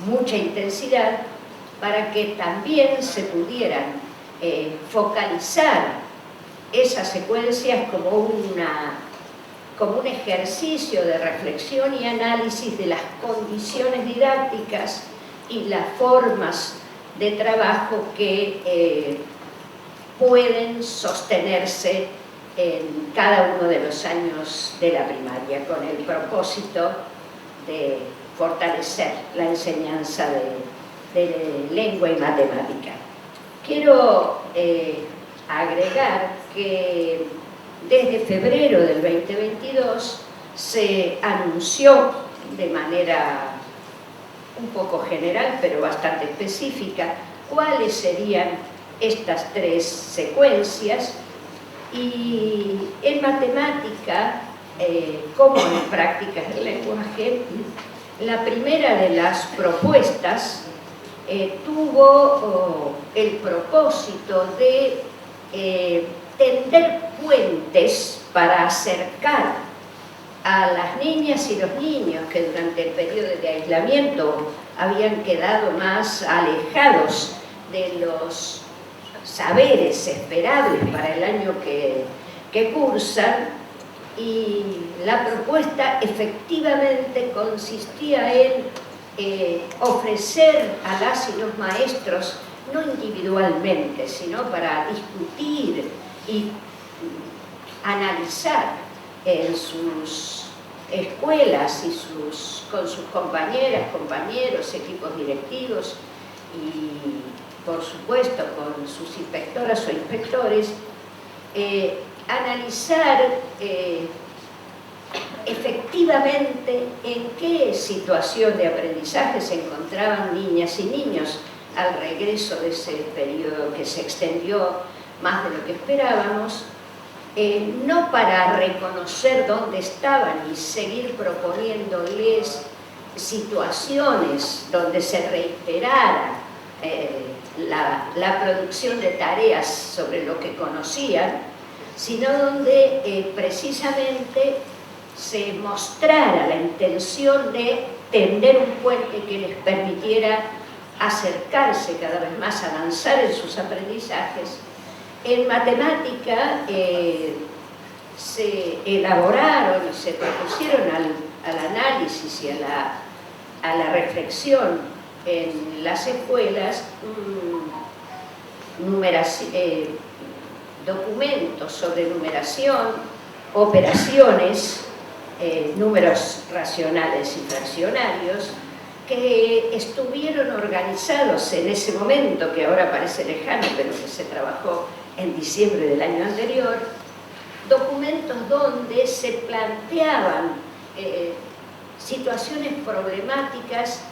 mucha intensidad para que también se pudieran focalizar esas secuencias como un ejercicio de reflexión y análisis de las condiciones didácticas y las formas de trabajo que pueden sostenerse en cada uno de los años de la primaria, con el propósito de fortalecer la enseñanza de lengua y matemática. Quiero agregar que desde febrero del 2022 se anunció de manera un poco general, pero bastante específica, cuáles serían estas 3 secuencias. Y en matemática, como en prácticas del lenguaje, la primera de las propuestas tuvo el propósito de tender puentes para acercar a las niñas y los niños que durante el periodo de aislamiento habían quedado más alejados de los saberes esperables para el año que cursan, y la propuesta efectivamente consistía en ofrecer a las y los maestros, no individualmente, sino para discutir y analizar en sus escuelas y con sus compañeras, compañeros, equipos directivos y, por supuesto, con sus inspectoras o inspectores, analizar efectivamente en qué situación de aprendizaje se encontraban niñas y niños al regreso de ese periodo que se extendió más de lo que esperábamos, no para reconocer dónde estaban y seguir proponiéndoles situaciones donde se reiterara la producción de tareas sobre lo que conocían, sino donde precisamente se mostrara la intención de tender un puente que les permitiera acercarse cada vez más, avanzar en sus aprendizajes. En matemática se elaboraron y se propusieron al análisis y a la reflexión en las escuelas documentos sobre numeración, operaciones, números racionales y fraccionarios, que estuvieron organizados en ese momento, que ahora parece lejano, pero que se trabajó en diciembre del año anterior, documentos donde se planteaban situaciones problemáticas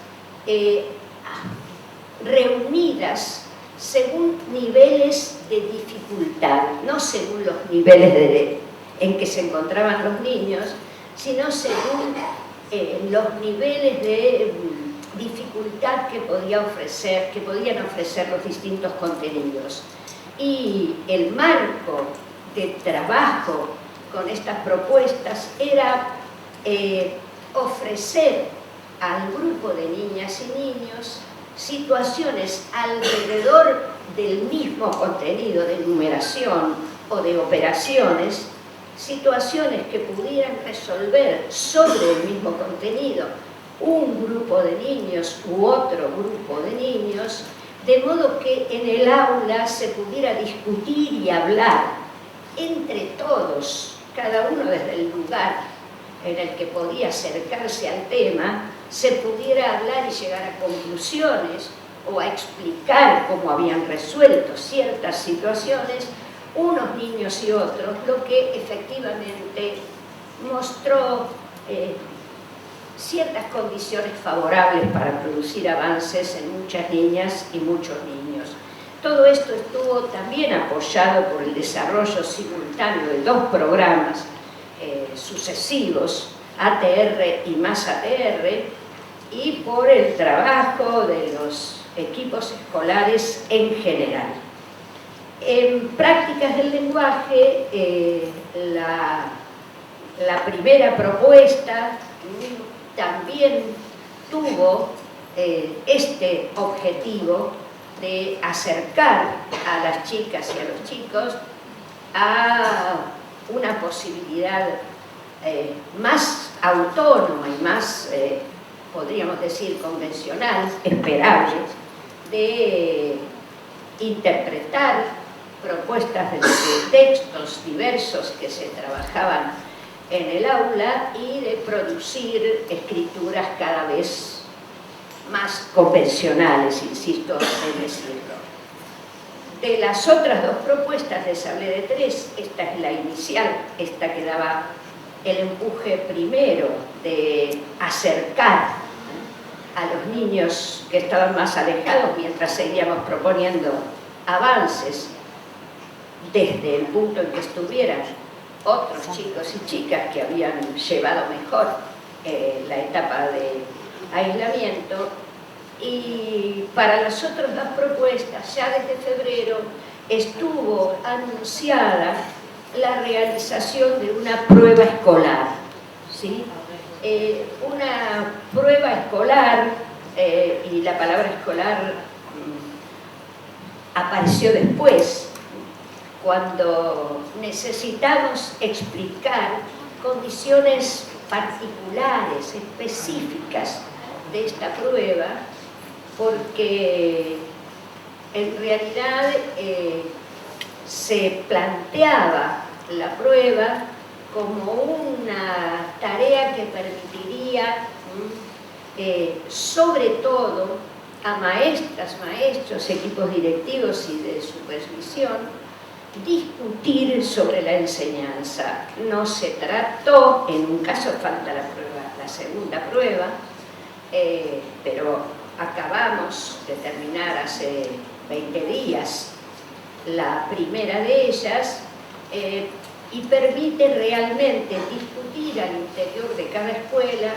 reunidas según niveles de dificultad, no según los niveles en que se encontraban los niños, sino según los niveles de dificultad que podían ofrecer los distintos contenidos. Y el marco de trabajo con estas propuestas era ofrecer al grupo de niñas y niños situaciones alrededor del mismo contenido de numeración o de operaciones, situaciones que pudieran resolver sobre el mismo contenido un grupo de niños u otro grupo de niños, de modo que en el aula se pudiera discutir y hablar entre todos, cada uno desde el lugar en el que podía acercarse al tema, se pudiera hablar y llegar a conclusiones o a explicar cómo habían resuelto ciertas situaciones unos niños y otros, lo que efectivamente mostró ciertas condiciones favorables para producir avances en muchas niñas y muchos niños. Todo esto estuvo también apoyado por el desarrollo simultáneo de 2 programas sucesivos, ATR y más ATR, y por el trabajo de los equipos escolares en general. En prácticas del lenguaje, la primera propuesta también tuvo este objetivo de acercar a las chicas y a los chicos a una posibilidad más autónoma y más, podríamos decir, convencional, esperable, de interpretar propuestas de textos diversos que se trabajaban en el aula y de producir escrituras cada vez más convencionales, insisto en decirlo. De las otras dos propuestas, les hablé de tres. Esta es la inicial, esta que daba el empuje primero de acercar a los niños que estaban más alejados, mientras seguíamos proponiendo avances desde el punto en que estuvieran otros chicos y chicas que habían llevado mejor la etapa de aislamiento. Y para las otras dos propuestas, ya desde febrero, estuvo anunciada la realización de una prueba escolar, ¿sí? Una prueba escolar, y la palabra escolar apareció después, cuando necesitamos explicar condiciones particulares, específicas de esta prueba, porque en realidad se planteaba la prueba como una tarea que permitiría, sobre todo a maestras, maestros, equipos directivos y de supervisión, discutir sobre la enseñanza. No se trató, en un caso falta la prueba, la segunda prueba, pero acabamos de terminar hace 20 días la primera de ellas, y permite realmente discutir al interior de cada escuela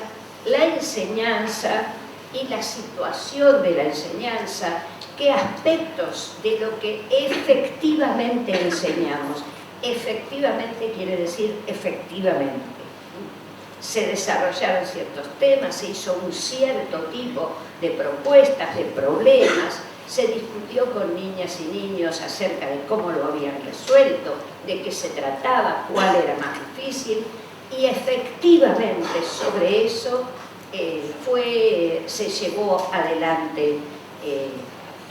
la enseñanza y la situación de la enseñanza, qué aspectos de lo que efectivamente enseñamos. Efectivamente quiere decir efectivamente. Se desarrollaron ciertos temas, se hizo un cierto tipo de propuestas, de problemas, se discutió con niñas y niños acerca de cómo lo habían resuelto, de qué se trataba, cuál era más difícil, y efectivamente sobre eso se llevó adelante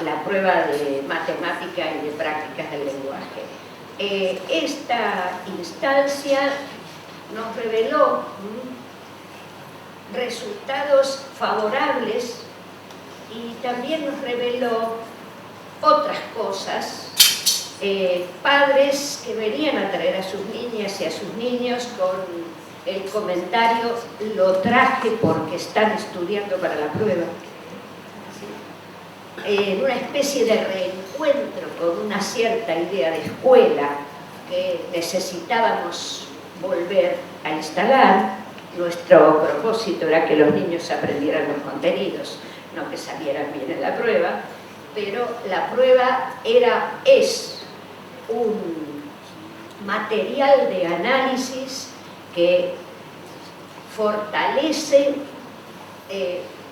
la prueba de matemática y de prácticas del lenguaje. Esta instancia nos reveló resultados favorables y también nos reveló otras cosas. Padres que venían a traer a sus niñas y a sus niños con el comentario: lo traje porque están estudiando para la prueba. Una especie de reencuentro con una cierta idea de escuela que necesitábamos volver a instalar. Nuestro propósito era que los niños aprendieran los contenidos, no que salieran bien en la prueba, pero la prueba es un material de análisis que fortalece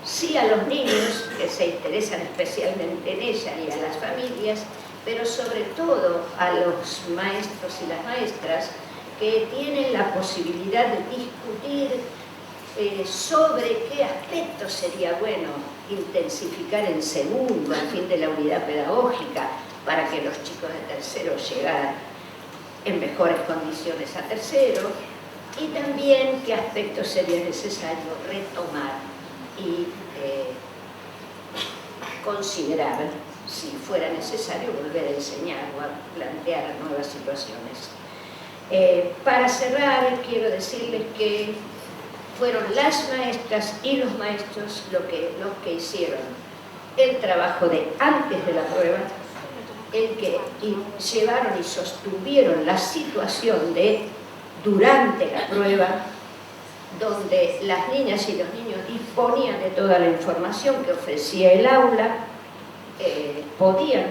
sí a los niños que se interesan especialmente en ella y a las familias, pero sobre todo a los maestros y las maestras que tienen la posibilidad de discutir sobre qué aspectos sería bueno intensificar en segundo, al fin de la unidad pedagógica, para que los chicos de tercero llegaran en mejores condiciones a tercero, y también qué aspectos sería necesario retomar y considerar si fuera necesario volver a enseñar o a plantear nuevas situaciones. Para cerrar, quiero decirles que fueron las maestras y los maestros los que hicieron el trabajo de antes de la prueba, el que llevaron y sostuvieron la situación de durante la prueba, donde las niñas y los niños disponían de toda la información que ofrecía el aula, podían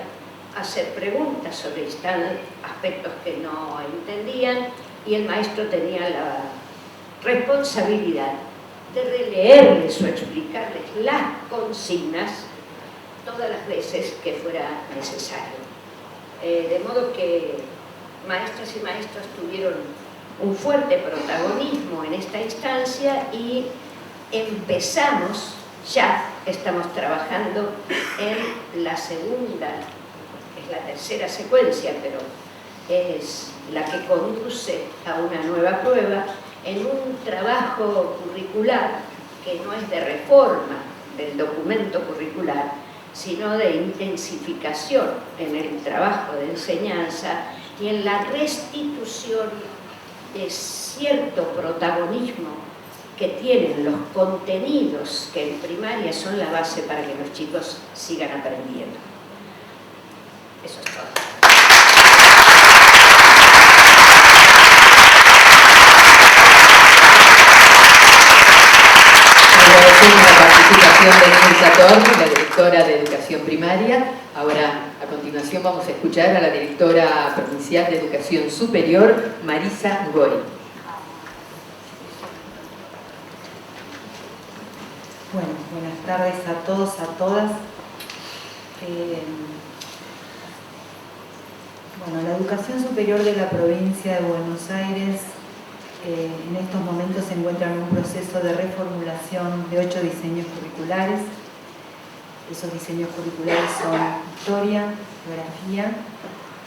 hacer preguntas sobre aspectos que no entendían, y el maestro tenía la responsabilidad de releerles o explicarles las consignas todas las veces que fuera necesario. De modo que maestras y maestros tuvieron un fuerte protagonismo en esta instancia y empezamos, ya estamos trabajando en la segunda, es la tercera secuencia, pero es la que conduce a una nueva prueba, en un trabajo curricular que no es de reforma del documento curricular, sino de intensificación en el trabajo de enseñanza y en la restitución de cierto protagonismo que tienen los contenidos que en primaria son la base para que los chicos sigan aprendiendo. Eso es todo. Agradecemos la participación de Elsa Torres, la directora de Educación Primaria. Ahora, a continuación, vamos a escuchar a la directora provincial de Educación Superior, Marisa Goy. Bueno, buenas tardes a todos, a todas. Bueno, la educación superior de la provincia de Buenos Aires en estos momentos se encuentra en un proceso de reformulación de 8 diseños curriculares. Esos diseños curriculares son historia, geografía,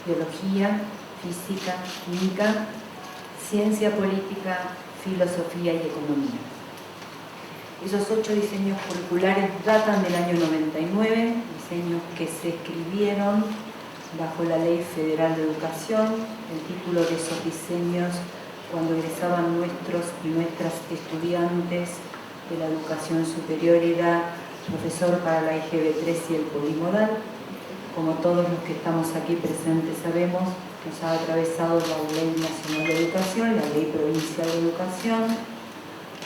biología, física, química, ciencia política, filosofía y economía. Esos 8 diseños curriculares datan del año 99, diseños que se escribieron bajo la Ley Federal de Educación. El título de esos diseños, cuando egresaban nuestros y nuestras estudiantes de la educación superior, era profesor para la IGB 3 y el polimodal. Como todos los que estamos aquí presentes sabemos, nos ha atravesado la Ley Nacional de Educación, la Ley Provincial de Educación.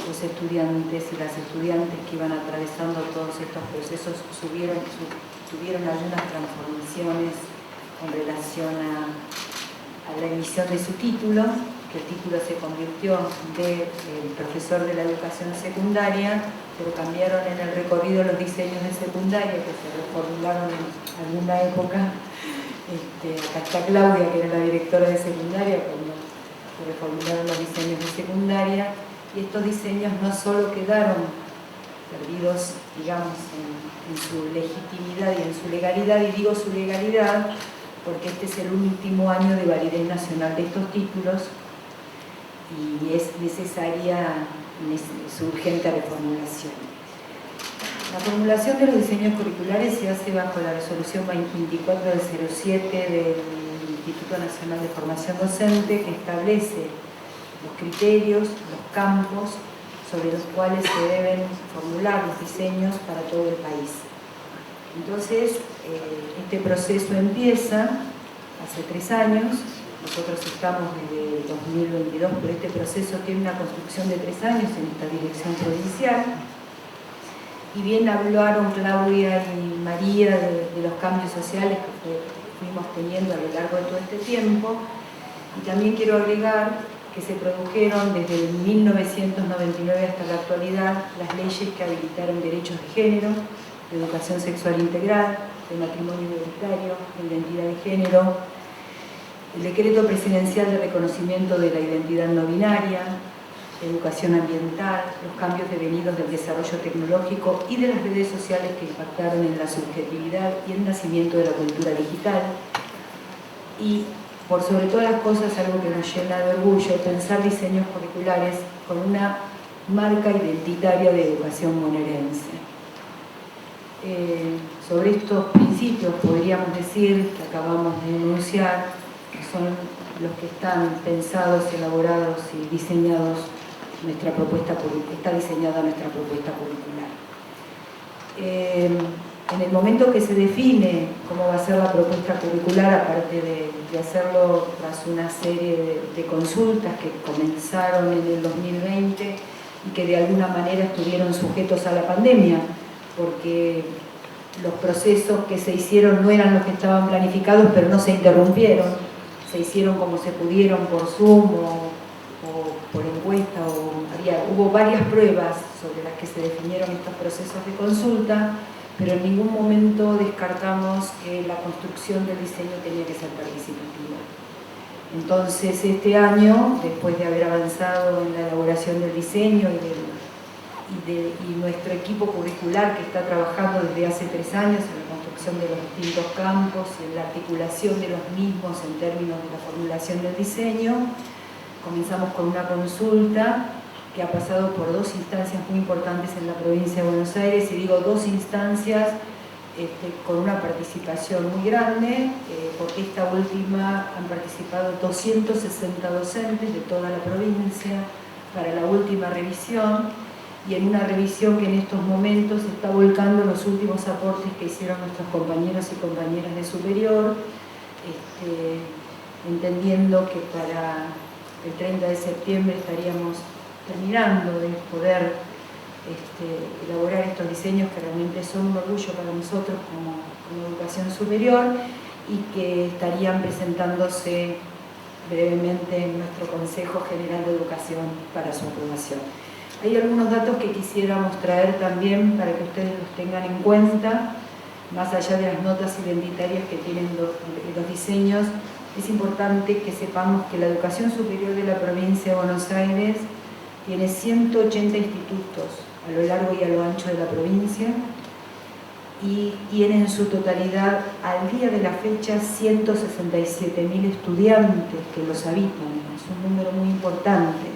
Los estudiantes y las estudiantes que iban atravesando todos estos procesos tuvieron algunas transformaciones en relación a la emisión de su título, que el título se convirtió de profesor de la educación secundaria, pero cambiaron en el recorrido los diseños de secundaria que se reformularon en alguna época. Acá está Claudia, que era la directora de secundaria, cuando se reformularon los diseños de secundaria, y estos diseños no solo quedaron perdidos, digamos, en su legitimidad y en su legalidad, y digo su legalidad porque este es el último año de validez nacional de estos títulos y es necesaria su urgente reformulación. La formulación de los diseños curriculares se hace bajo la resolución 24 del 07 del Instituto Nacional de Formación Docente, que establece los criterios, los campos sobre los cuales se deben formular los diseños para todo el país. Entonces, este proceso empieza hace 3 años, nosotros estamos desde 2022, pero este proceso tiene una construcción de 3 años en esta dirección provincial. Y bien hablaron Claudia y María de los cambios sociales que fuimos teniendo a lo largo de todo este tiempo. Y también quiero agregar que se produjeron desde el 1999 hasta la actualidad las leyes que habilitaron derechos de género, de educación sexual integral, de matrimonio igualitario, de identidad de género, el decreto presidencial de reconocimiento de la identidad no binaria, educación ambiental, los cambios devenidos del desarrollo tecnológico y de las redes sociales que impactaron en la subjetividad y el nacimiento de la cultura digital. Y por sobre todas las cosas, algo que nos llena de orgullo, pensar diseños curriculares con una marca identitaria de educación bonaerense. Sobre estos principios podríamos decir que acabamos de enunciar, que son los que están pensados, elaborados y diseñados. Está diseñada nuestra propuesta curricular. En el momento que se define cómo va a ser la propuesta curricular, aparte de hacerlo tras una serie de consultas que comenzaron en el 2020, y que de alguna manera estuvieron sujetos a la pandemia, porque los procesos que se hicieron no eran los que estaban planificados, pero no se interrumpieron, se hicieron como se pudieron por Zoom o por encuesta, hubo varias pruebas sobre las que se definieron estos procesos de consulta, pero en ningún momento descartamos que la construcción del diseño tenía que ser participativa. Entonces este año, después de haber avanzado en la elaboración del diseño y nuestro equipo curricular que está trabajando desde hace 3 años en la construcción de los distintos campos y en la articulación de los mismos en términos de la formulación del diseño, comenzamos con una consulta que ha pasado por 2 instancias muy importantes en la provincia de Buenos Aires, y digo 2 instancias con una participación muy grande, porque esta última han participado 260 docentes de toda la provincia para la última revisión, y en una revisión que en estos momentos está volcando los últimos aportes que hicieron nuestros compañeros y compañeras de superior, entendiendo que para el 30 de septiembre estaríamos terminando de poder elaborar estos diseños que realmente son un orgullo para nosotros como educación superior, y que estarían presentándose brevemente en nuestro Consejo General de Educación para su aprobación. Hay algunos datos que quisiéramos traer también para que ustedes los tengan en cuenta, más allá de las notas identitarias que tienen los diseños. Es importante que sepamos que la educación superior de la provincia de Buenos Aires tiene 180 institutos a lo largo y a lo ancho de la provincia, y tiene en su totalidad, al día de la fecha, 167.000 estudiantes que los habitan. Es un número muy importante.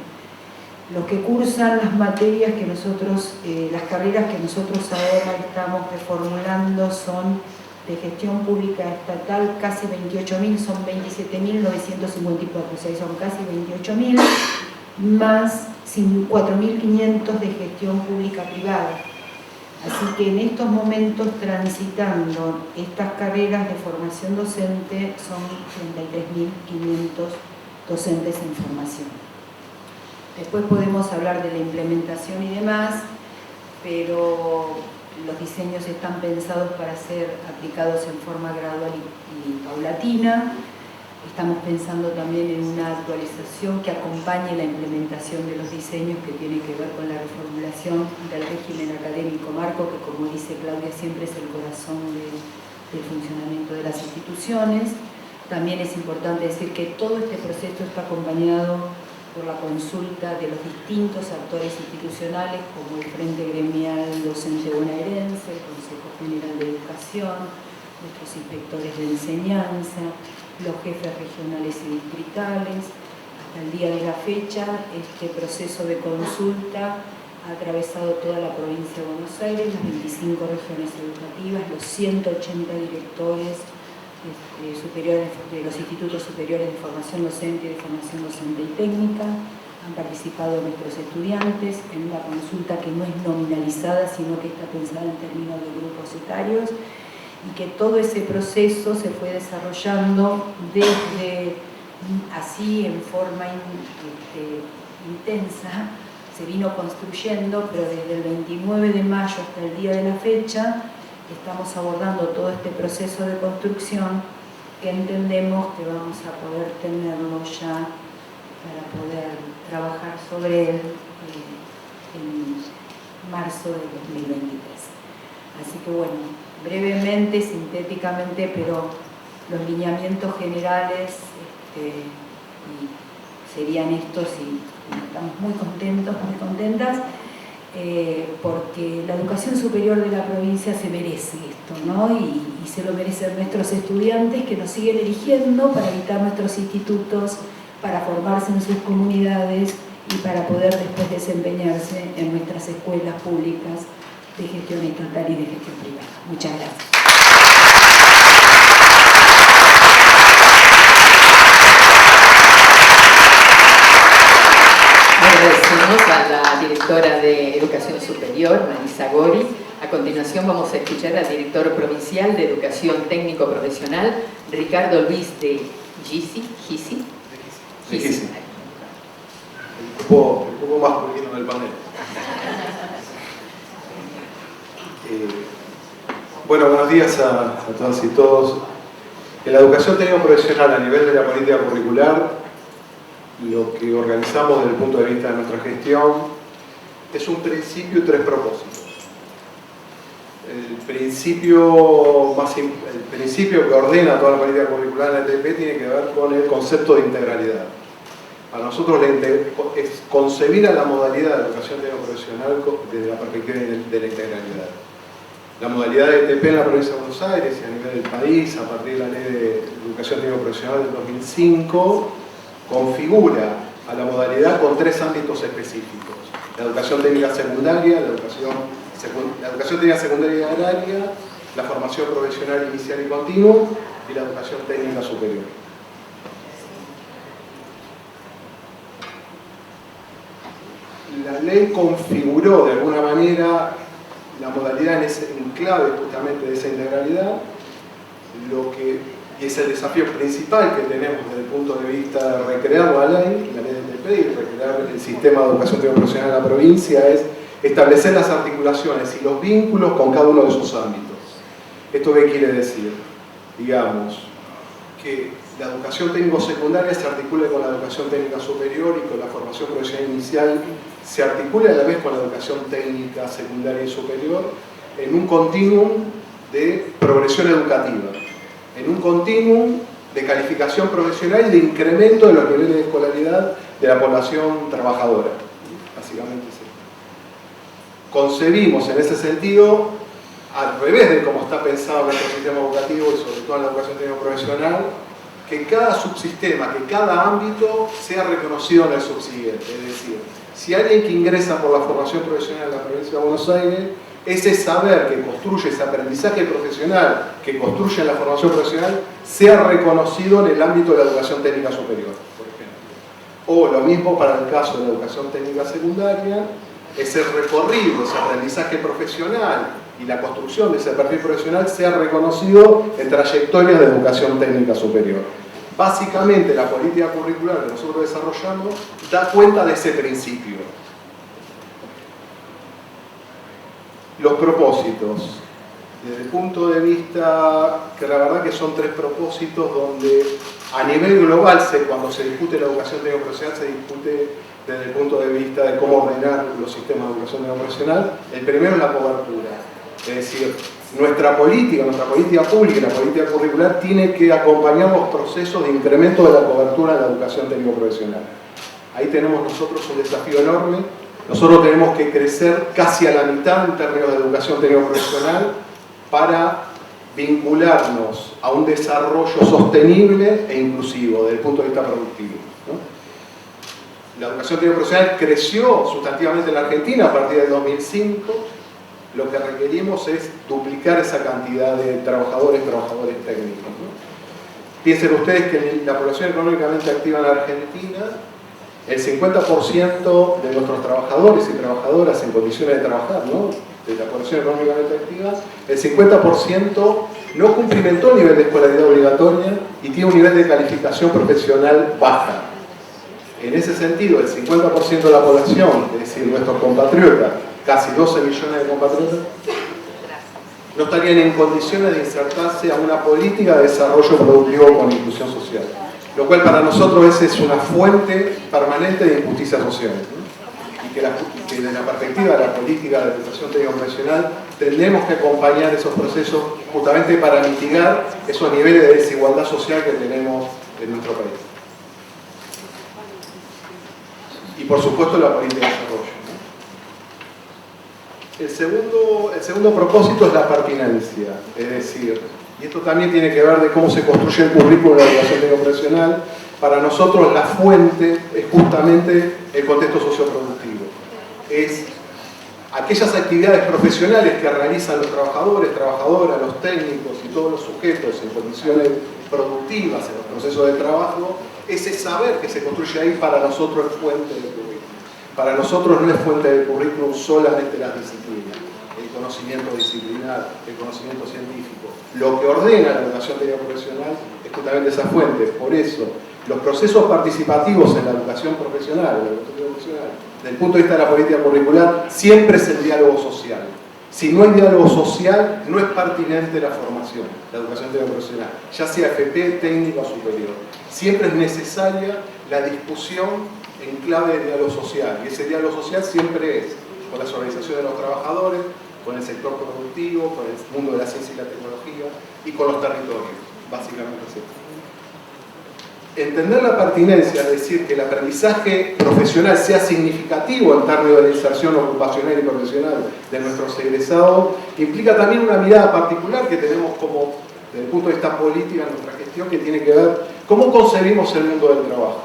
Los que cursan las materias que nosotros, las carreras que nosotros ahora estamos reformulando son de gestión pública estatal, casi 28.000, son 27.954, o sea, son casi 28.000, más 4.500 de gestión pública privada. Así que en estos momentos, transitando estas carreras de formación docente, son 33.500 docentes en formación. Después podemos hablar de la implementación y demás, pero los diseños están pensados para ser aplicados en forma gradual y paulatina. Estamos pensando también en una actualización que acompañe la implementación de los diseños, que tiene que ver con la reformulación del régimen académico marco, que, como dice Claudia, siempre es el corazón del funcionamiento de las instituciones. También es importante decir que todo este proceso está acompañado por la consulta de los distintos actores institucionales, como el Frente Gremial Docente Bonaerense, el Consejo General de Educación, nuestros inspectores de enseñanza, los jefes regionales y distritales. Hasta el día de la fecha, este proceso de consulta ha atravesado toda la provincia de Buenos Aires, las 25 regiones educativas, los 180 directores superiores de los institutos superiores de formación docente y de formación docente y técnica. Han participado nuestros estudiantes en una consulta que no es nominalizada, sino que está pensada en términos de grupos etarios, y que todo ese proceso se fue desarrollando desde así en forma intensa, se vino construyendo, pero desde el 29 de mayo hasta el día de la fecha estamos abordando todo este proceso de construcción, que entendemos que vamos a poder tenerlo ya para poder trabajar sobre él en marzo de 2023. Así que bueno, brevemente, sintéticamente, pero los lineamientos generales serían estos, y estamos muy contentos, muy contentas, porque la educación superior de la provincia se merece esto, ¿no? Y se lo merecen nuestros estudiantes, que nos siguen eligiendo para habitar nuestros institutos, para formarse en sus comunidades y para poder después desempeñarse en nuestras escuelas públicas de gestión estatal y de gestión privada. Muchas gracias. Agradecemos a la directora de Educación Superior, Marisa Gori. A continuación vamos a escuchar al director provincial de Educación Técnico Profesional, Ricardo Luis de Gisi. el grupo masculino del panel. Bueno, buenos días a todas y todos. En la educación técnico-profesional a nivel de la política curricular, lo que organizamos desde el punto de vista de nuestra gestión es un principio y tres propósitos. El principio que ordena toda la política curricular en la ETP tiene que ver con el concepto de integralidad. Para nosotros es concebir a la modalidad de educación técnico-profesional desde la perspectiva de la integralidad. La modalidad de ETP en la provincia de Buenos Aires y a nivel del país, a partir de la Ley de Educación Técnico-Profesional del 2005, configura a la modalidad con tres ámbitos específicos: la educación técnica secundaria, la educación técnica secundaria agraria, la formación profesional inicial y continua y la educación técnica superior. La ley configuró de alguna manera la modalidad en clave justamente de esa integralidad, y es el desafío principal que tenemos desde el punto de vista de recrear la ley de ETP y recrear el sistema de educación técnico-profesional en la provincia, es establecer las articulaciones y los vínculos con cada uno de sus ámbitos. ¿Esto qué quiere decir? Digamos, que la educación técnico-secundaria se articule con la educación técnica superior y con la formación profesional inicial se articule a la vez con la educación técnica secundaria y superior en un continuum de progresión educativa, en un continuum de calificación profesional y de incremento de los niveles de escolaridad de la población trabajadora. Básicamente sí. Concebimos en ese sentido, al revés de cómo está pensado nuestro sistema educativo y sobre todo en la educación técnico-profesional, que cada subsistema, que cada ámbito sea reconocido en el subsiguiente. Es decir, si alguien que ingresa por la formación profesional en la provincia de Buenos Aires, ese saber que construye, ese aprendizaje profesional que construye en la formación profesional, sea reconocido en el ámbito de la educación técnica superior, por ejemplo. O lo mismo para el caso de la educación técnica secundaria, ese recorrido, ese aprendizaje profesional y la construcción de ese perfil profesional sea reconocido en trayectorias de educación técnica superior. Básicamente la política curricular que nosotros desarrollamos da cuenta de ese principio. Los propósitos, desde el punto de vista que la verdad que son tres propósitos donde a nivel global cuando se discute la educación técnico-profesional se discute desde el punto de vista de cómo ordenar los sistemas de educación técnico-profesional. El primero es la cobertura, es decir, nuestra política pública y la política curricular tiene que acompañar los procesos de incremento de la cobertura en la educación técnico-profesional. Ahí tenemos nosotros un desafío enorme. Nosotros tenemos que crecer casi a la mitad en términos de educación técnico-profesional para vincularnos a un desarrollo sostenible e inclusivo desde el punto de vista productivo, ¿no? La educación técnico-profesional creció sustantivamente en la Argentina a partir del 2005. Lo que requerimos es duplicar esa cantidad de trabajadores técnicos, ¿no? Piensen ustedes que en la población económicamente activa en la Argentina, el 50% de nuestros trabajadores y trabajadoras en condiciones de trabajar, ¿no?, de la población económicamente activa, el 50% no cumplimentó el nivel de escolaridad obligatoria y tiene un nivel de calificación profesional baja. En ese sentido, el 50% de la población, es decir, nuestros compatriotas, casi 12 millones de compatriotas, no estarían en condiciones de insertarse a una política de desarrollo productivo con inclusión social. Lo cual para nosotros es una fuente permanente de injusticia social, ¿no? Y que desde la perspectiva de la política de educación técnico-profesional tenemos que acompañar esos procesos justamente para mitigar esos niveles de desigualdad social que tenemos en nuestro país. Y por supuesto la política de desarrollo, ¿no? El segundo propósito es la pertinencia, es decir, y esto también tiene que ver de cómo se construye el currículo de la educación técnico-profesional. Para nosotros la fuente es justamente el contexto socioproductivo. Es aquellas actividades profesionales que realizan los trabajadores, trabajadoras, los técnicos y todos los sujetos en condiciones productivas, en los procesos de trabajo, ese saber que se construye ahí para nosotros es fuente del currículum. Para nosotros no es fuente del currículum solamente las disciplinas. El conocimiento disciplinar, el conocimiento científico. Lo que ordena la educación técnico profesional es justamente esa fuente. Por eso, los procesos participativos en la educación profesional, desde el punto de vista de la política curricular, siempre es el diálogo social. Si no hay diálogo social, no es pertinente la formación, la educación técnico profesional, ya sea FP, técnica o superior. Siempre es necesaria la discusión en clave de diálogo social, y ese diálogo social siempre es con las organizaciones de los trabajadores, con el sector productivo, con el mundo de la ciencia y la tecnología y con los territorios, básicamente así. Entender la pertinencia, es decir, que el aprendizaje profesional sea significativo en términos de la inserción ocupacional y profesional de nuestros egresados, implica también una mirada particular que tenemos como, desde el punto de vista político en nuestra gestión, que tiene que ver cómo concebimos el mundo del trabajo.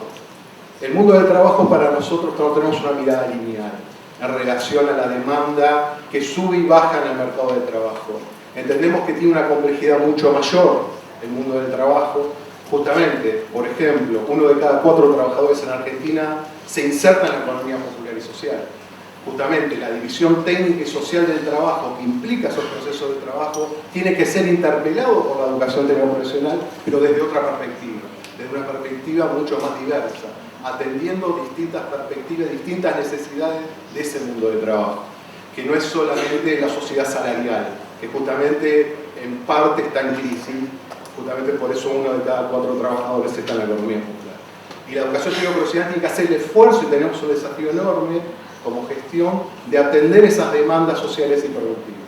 El mundo del trabajo para nosotros no tenemos una mirada lineal en relación a la demanda que sube y baja en el mercado del trabajo. Entendemos que tiene una complejidad mucho mayor el mundo del trabajo. Justamente, por ejemplo, 1 de cada 4 trabajadores en Argentina se inserta en la economía popular y social. Justamente la división técnica y social del trabajo que implica esos procesos de trabajo tiene que ser interpelado por la educación técnico profesional, pero desde otra perspectiva, desde una perspectiva mucho más diversa, atendiendo distintas perspectivas, distintas necesidades de ese mundo de trabajo, que no es solamente la sociedad salarial, que justamente en parte está en crisis, justamente por eso 1 de cada 4 trabajadores está en la economía popular. Y la educación técnico profesional tiene que hacer el esfuerzo, y tenemos un desafío enorme como gestión, de atender esas demandas sociales y productivas.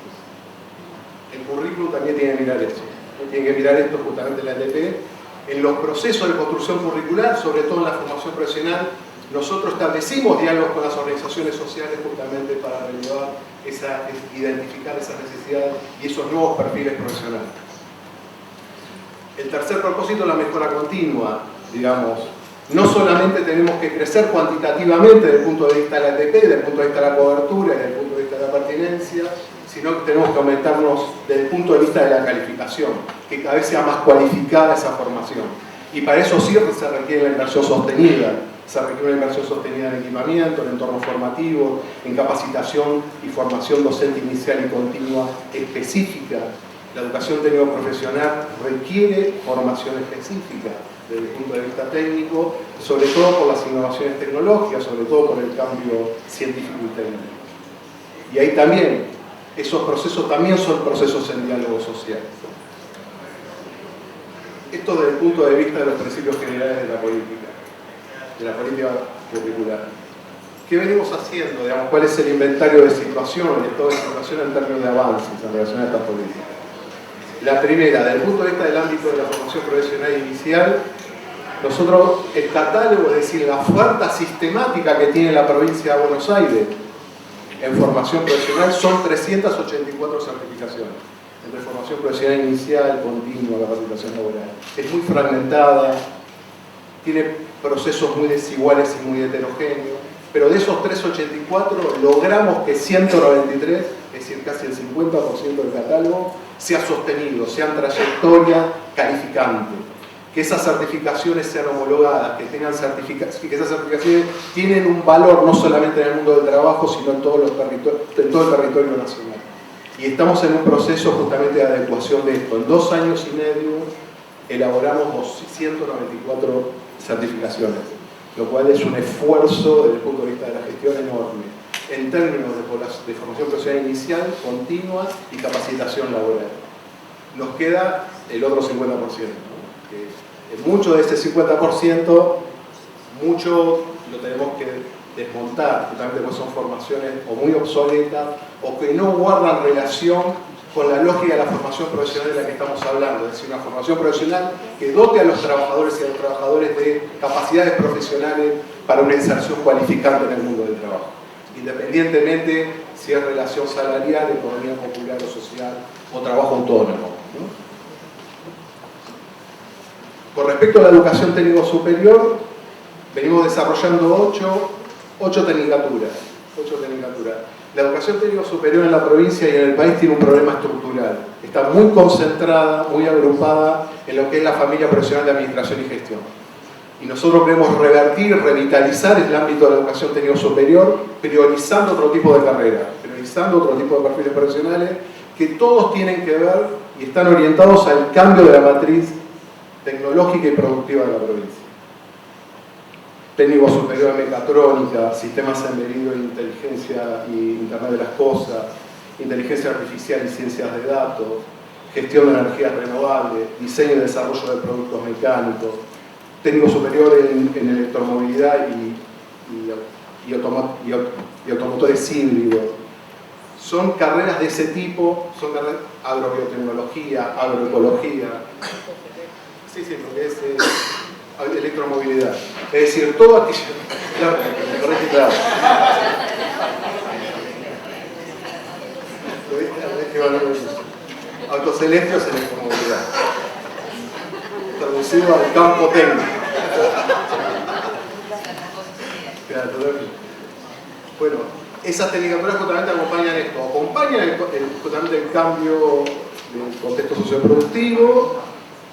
El currículum también tiene que mirar eso, tiene que mirar esto justamente en la LP. En los procesos de construcción curricular, sobre todo en la formación profesional, nosotros establecimos diálogos con las organizaciones sociales justamente para identificar esas necesidades y esos nuevos perfiles profesionales. El tercer propósito es la mejora continua, digamos. No solamente tenemos que crecer cuantitativamente desde el punto de vista de la ATP, desde el punto de vista de la cobertura, desde el punto de vista de la pertinencia, sino que tenemos que aumentarnos desde el punto de vista de la calificación, que cada vez sea más cualificada esa formación. Y para eso sí se requiere la inversión sostenida. Se requiere una inversión sostenida en equipamiento, en entorno formativo, en capacitación y formación docente inicial y continua específica. La educación técnico profesional requiere formación específica desde el punto de vista técnico, sobre todo por las innovaciones tecnológicas, sobre todo por el cambio científico y técnico. Y ahí también, esos procesos también son procesos en diálogo social. Esto desde el punto de vista de los principios generales de la política curricular. ¿Qué venimos haciendo? Digamos, ¿cuál es el inventario de situación, el estado de situación en términos de avances en relación a estas políticas? La primera, desde el punto de vista del ámbito de la formación profesional inicial, nosotros, el catálogo, es decir, la oferta sistemática que tiene la provincia de Buenos Aires en formación profesional son 384 certificaciones, entre formación profesional inicial, continua, capacitación laboral. Es muy fragmentada, tiene procesos muy desiguales y muy heterogéneos, pero de esos 384 logramos que 193, es decir, casi el 50% del catálogo, sea sostenido, sean trayectoria calificante, que esas certificaciones sean homologadas, que tengan que esas certificaciones tienen un valor no solamente en el mundo del trabajo, sino en todo el territorio nacional. Y estamos en un proceso justamente de adecuación de esto. En 2 años y medio elaboramos 194 certificaciones, lo cual es un esfuerzo desde el punto de vista de la gestión enorme, en términos de formación profesional inicial, continua y capacitación laboral. Nos queda el otro 50%, ¿no? Que mucho de ese 50%, mucho lo tenemos que desmontar, justamente porque son formaciones o muy obsoletas o que no guardan relación con la lógica de la formación profesional de la que estamos hablando, es decir, una formación profesional que dote a los trabajadores y a los trabajadores de capacidades profesionales para una inserción cualificante en el mundo del trabajo, independientemente si es relación salarial, economía popular o social o trabajo autónomo, ¿no? Con respecto a la educación técnico superior, venimos desarrollando 8 tecnicaturas. La educación técnico superior en la provincia y en el país tiene un problema estructural. Está muy concentrada, muy agrupada en lo que es la familia profesional de administración y gestión. Y nosotros queremos revertir, revitalizar el ámbito de la educación técnico superior, priorizando otro tipo de carrera, revisando otro tipo de perfiles profesionales, que todos tienen que ver y están orientados al cambio de la matriz tecnológica y productiva de la provincia. Técnico superior en mecatrónica, sistemas embebidos en inteligencia y Internet de las cosas, inteligencia artificial y ciencias de datos, gestión de energías renovables, diseño y desarrollo de productos mecánicos, técnico superior en electromovilidad y automotores híbridos. Son carreras de ese tipo, son carreras agrobiotecnología, agroecología, sí, lo que es electromovilidad. Es decir, todo aquello. Claro, claro. Autos eléctricos, electromovilidad. Traducido al campo técnico. Claro, bueno, esas tecnicaturas justamente acompañan esto, acompañan justamente el cambio del contexto socioproductivo,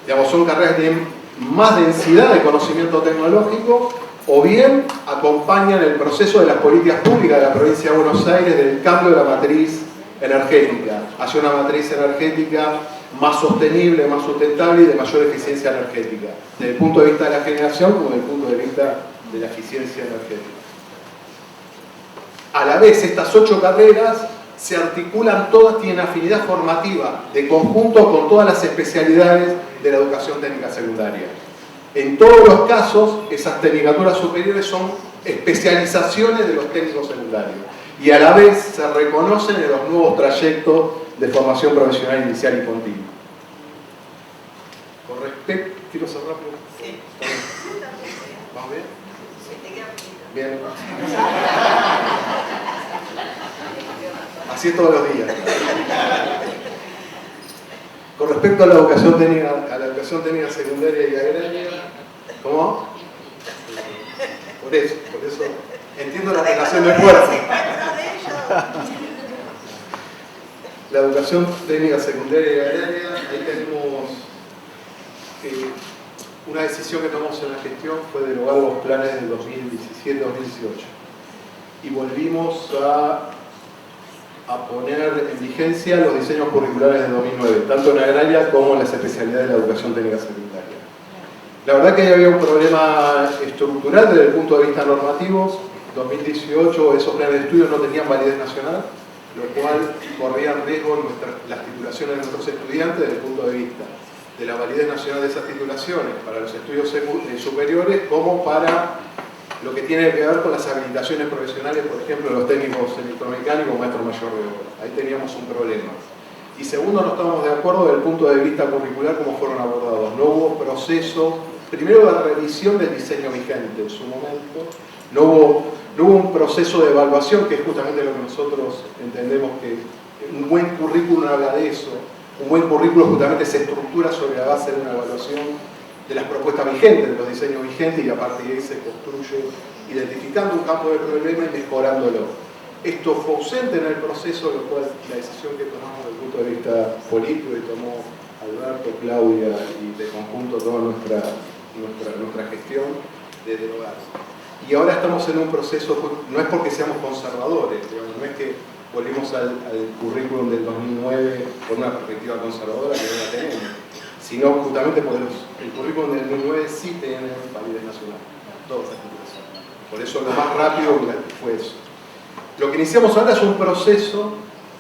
digamos, son carreras que tienen más densidad de conocimiento tecnológico, o bien acompañan el proceso de las políticas públicas de la provincia de Buenos Aires del cambio de la matriz energética, hacia una matriz energética más sostenible, más sustentable y de mayor eficiencia energética, desde el punto de vista de la generación como desde el punto de vista de la eficiencia energética. A la vez, estas 8 carreras se articulan todas, tienen afinidad formativa de conjunto con todas las especialidades de la educación técnica secundaria. En todos los casos, esas tecnicaturas superiores son especializaciones de los técnicos secundarios y a la vez se reconocen en los nuevos trayectos de formación profesional inicial y continua. Con respecto... ¿Quiero cerrar? Sí. ¿Vamos bien? Bien. Así es todos los días. Con respecto a la educación técnica secundaria y agraria, ¿cómo? Por eso entiendo la relación de fuerza. La educación técnica secundaria y agraria, ahí tenemos una decisión que tomamos en la gestión fue derogar los planes del 2017-2018 y volvimos a poner en vigencia los diseños curriculares de 2009, tanto en agraria como en las especialidades de la educación técnica secundaria. La verdad que ahí había un problema estructural desde el punto de vista normativo. En 2018 esos planes de estudio no tenían validez nacional, lo cual corría riesgo las titulaciones de nuestros estudiantes desde el punto de vista de la validez nacional de esas titulaciones para los estudios superiores como para lo que tiene que ver con las habilitaciones profesionales, por ejemplo, los técnicos electromecánicos, maestro mayor de obra. Ahí teníamos un problema. Y segundo, no estamos de acuerdo desde el punto de vista curricular cómo fueron abordados. No hubo proceso, primero la revisión del diseño vigente en su momento, no hubo un proceso de evaluación, que es justamente lo que nosotros entendemos que un buen currículum habla de eso. Un buen currículum justamente se estructura sobre la base de una evaluación de las propuestas vigentes, de los diseños vigentes, y a partir de ahí se construye identificando un campo de problema y mejorándolo. Esto fue ausente en el proceso, lo cual la decisión que tomamos desde el punto de vista político y tomó Alberto, Claudia y de conjunto toda nuestra gestión de derogar. Y ahora estamos en un proceso, no es porque seamos conservadores, digamos, no es que volvimos al currículum del 2009 con una perspectiva conservadora que no la tenemos, sino justamente porque el currículum del 2009 sí tiene validez nacional, todas las titulaciones. Por eso lo más rápido fue eso. Lo que iniciamos ahora es un proceso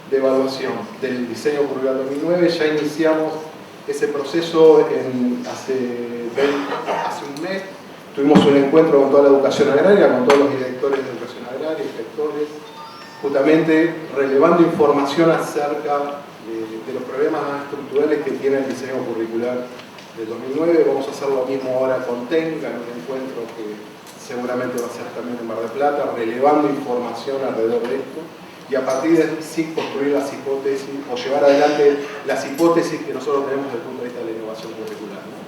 de evaluación del diseño curricular 2009, ya iniciamos ese proceso hace un mes, tuvimos un encuentro con toda la educación agraria, con todos los directores de educación agraria, inspectores, justamente relevando información acerca de los problemas más estructurales que tiene el diseño curricular del 2009. Vamos a hacer lo mismo ahora con técnica, en un encuentro que seguramente va a ser también en Mar del Plata, relevando información alrededor de esto, y a partir de ahí sí construir las hipótesis, o llevar adelante las hipótesis que nosotros tenemos desde el punto de vista de la innovación curricular, ¿no?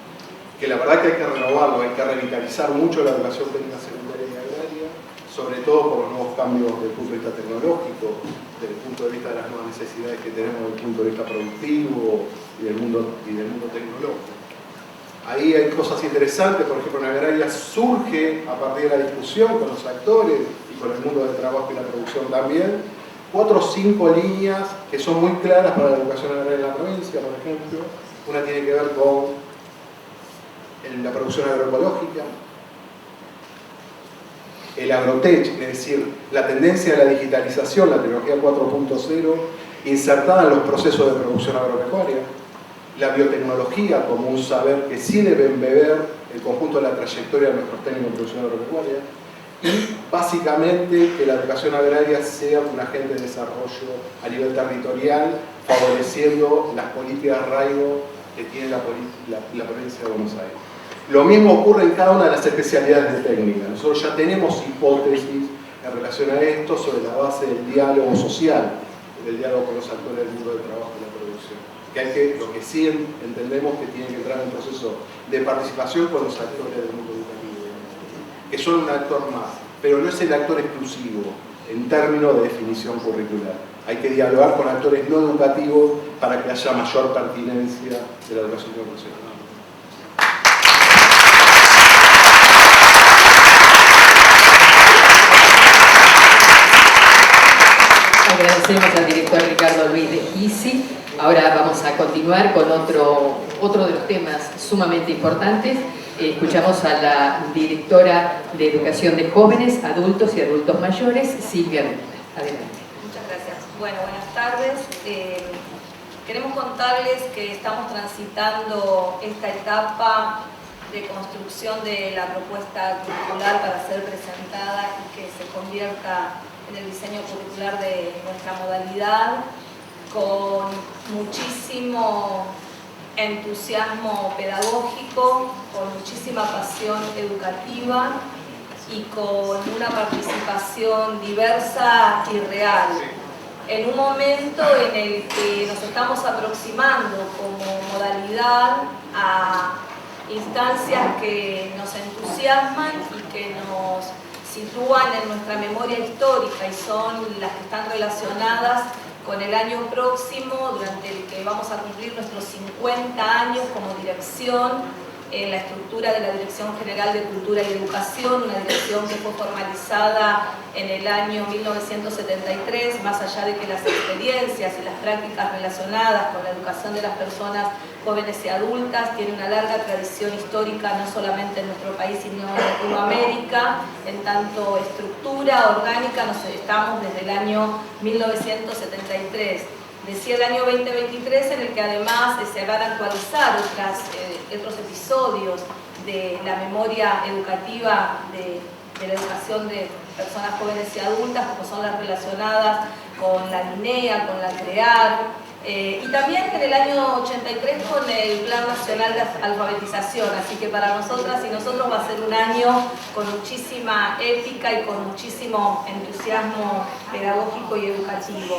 Que la verdad que hay que renovarlo, hay que revitalizar mucho la educación técnica secundaria y agraria, sobre todo por los nuevos cambios desde el punto de vista tecnológico, desde el punto de vista de las nuevas necesidades que tenemos desde el punto de vista productivo y del mundo tecnológico. Ahí hay cosas interesantes, por ejemplo, en agraria surge a partir de la discusión con los actores y con el mundo del trabajo y la producción también, 4 o 5 líneas que son muy claras para la educación agraria en la provincia, por ejemplo. Una tiene que ver con la producción agroecológica, el agrotech, es decir, la tendencia a la digitalización, la tecnología 4.0, insertada en los procesos de producción agropecuaria, la biotecnología como un saber que sí debe embeber el conjunto de la trayectoria de nuestros técnicos en producción agropecuaria, y básicamente que la educación agraria sea un agente de desarrollo a nivel territorial, favoreciendo las políticas de arraigo que tiene la provincia de Buenos Aires. Lo mismo ocurre en cada una de las especialidades de técnica. Nosotros ya tenemos hipótesis en relación a esto sobre la base del diálogo social, del diálogo con los actores del mundo del trabajo y la producción. Lo que sí entendemos que tiene que entrar en un proceso de participación con los actores del mundo educativo, que son un actor más, pero no es el actor exclusivo en términos de definición curricular. Hay que dialogar con actores no educativos para que haya mayor pertinencia de la educación profesional. Agradecemos al director Ricardo Luis de Gysi. Ahora vamos a continuar con otro de los temas sumamente importantes. Escuchamos a la directora de Educación de Jóvenes, Adultos y Adultos Mayores, Silvia Venta. Adelante. Muchas gracias. Bueno, buenas tardes. Queremos contarles que estamos transitando esta etapa de construcción de la propuesta curricular para ser presentada y que se convierta en el diseño curricular de nuestra modalidad, con muchísimo entusiasmo pedagógico, con muchísima pasión educativa y con una participación diversa y real. En un momento en el que nos estamos aproximando como modalidad a instancias que nos entusiasman y que nos sitúan en nuestra memoria histórica y son las que están relacionadas con el año próximo, durante el que vamos a cumplir nuestros 50 años como dirección en la estructura de la Dirección General de Cultura y Educación, una dirección que fue formalizada en el año 1973, más allá de que las experiencias y las prácticas relacionadas con la educación de las personas jóvenes y adultas tiene una larga tradición histórica, no solamente en nuestro país, sino en Latinoamérica. En tanto estructura orgánica nos estamos desde el año 1973. Decía el año 2023, en el que además se van a actualizar otros episodios de la memoria educativa de la educación de personas jóvenes y adultas, como son las relacionadas con la LINEA, con la CREAR, y también en el año 83 con el Plan Nacional de Alfabetización. Así que para nosotras y nosotros va a ser un año con muchísima épica y con muchísimo entusiasmo pedagógico y educativo.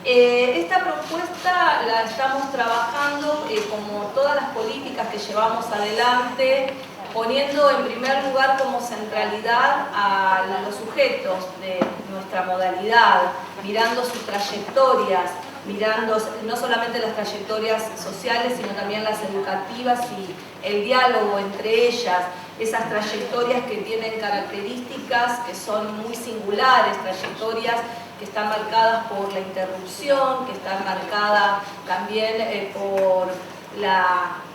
Esta propuesta la estamos trabajando, como todas las políticas que llevamos adelante, poniendo en primer lugar como centralidad a los sujetos de nuestra modalidad, mirando sus trayectorias, mirando no solamente las trayectorias sociales, sino también las educativas y el diálogo entre ellas, esas trayectorias que tienen características que son muy singulares, trayectorias que están marcadas por la interrupción, que están marcadas también por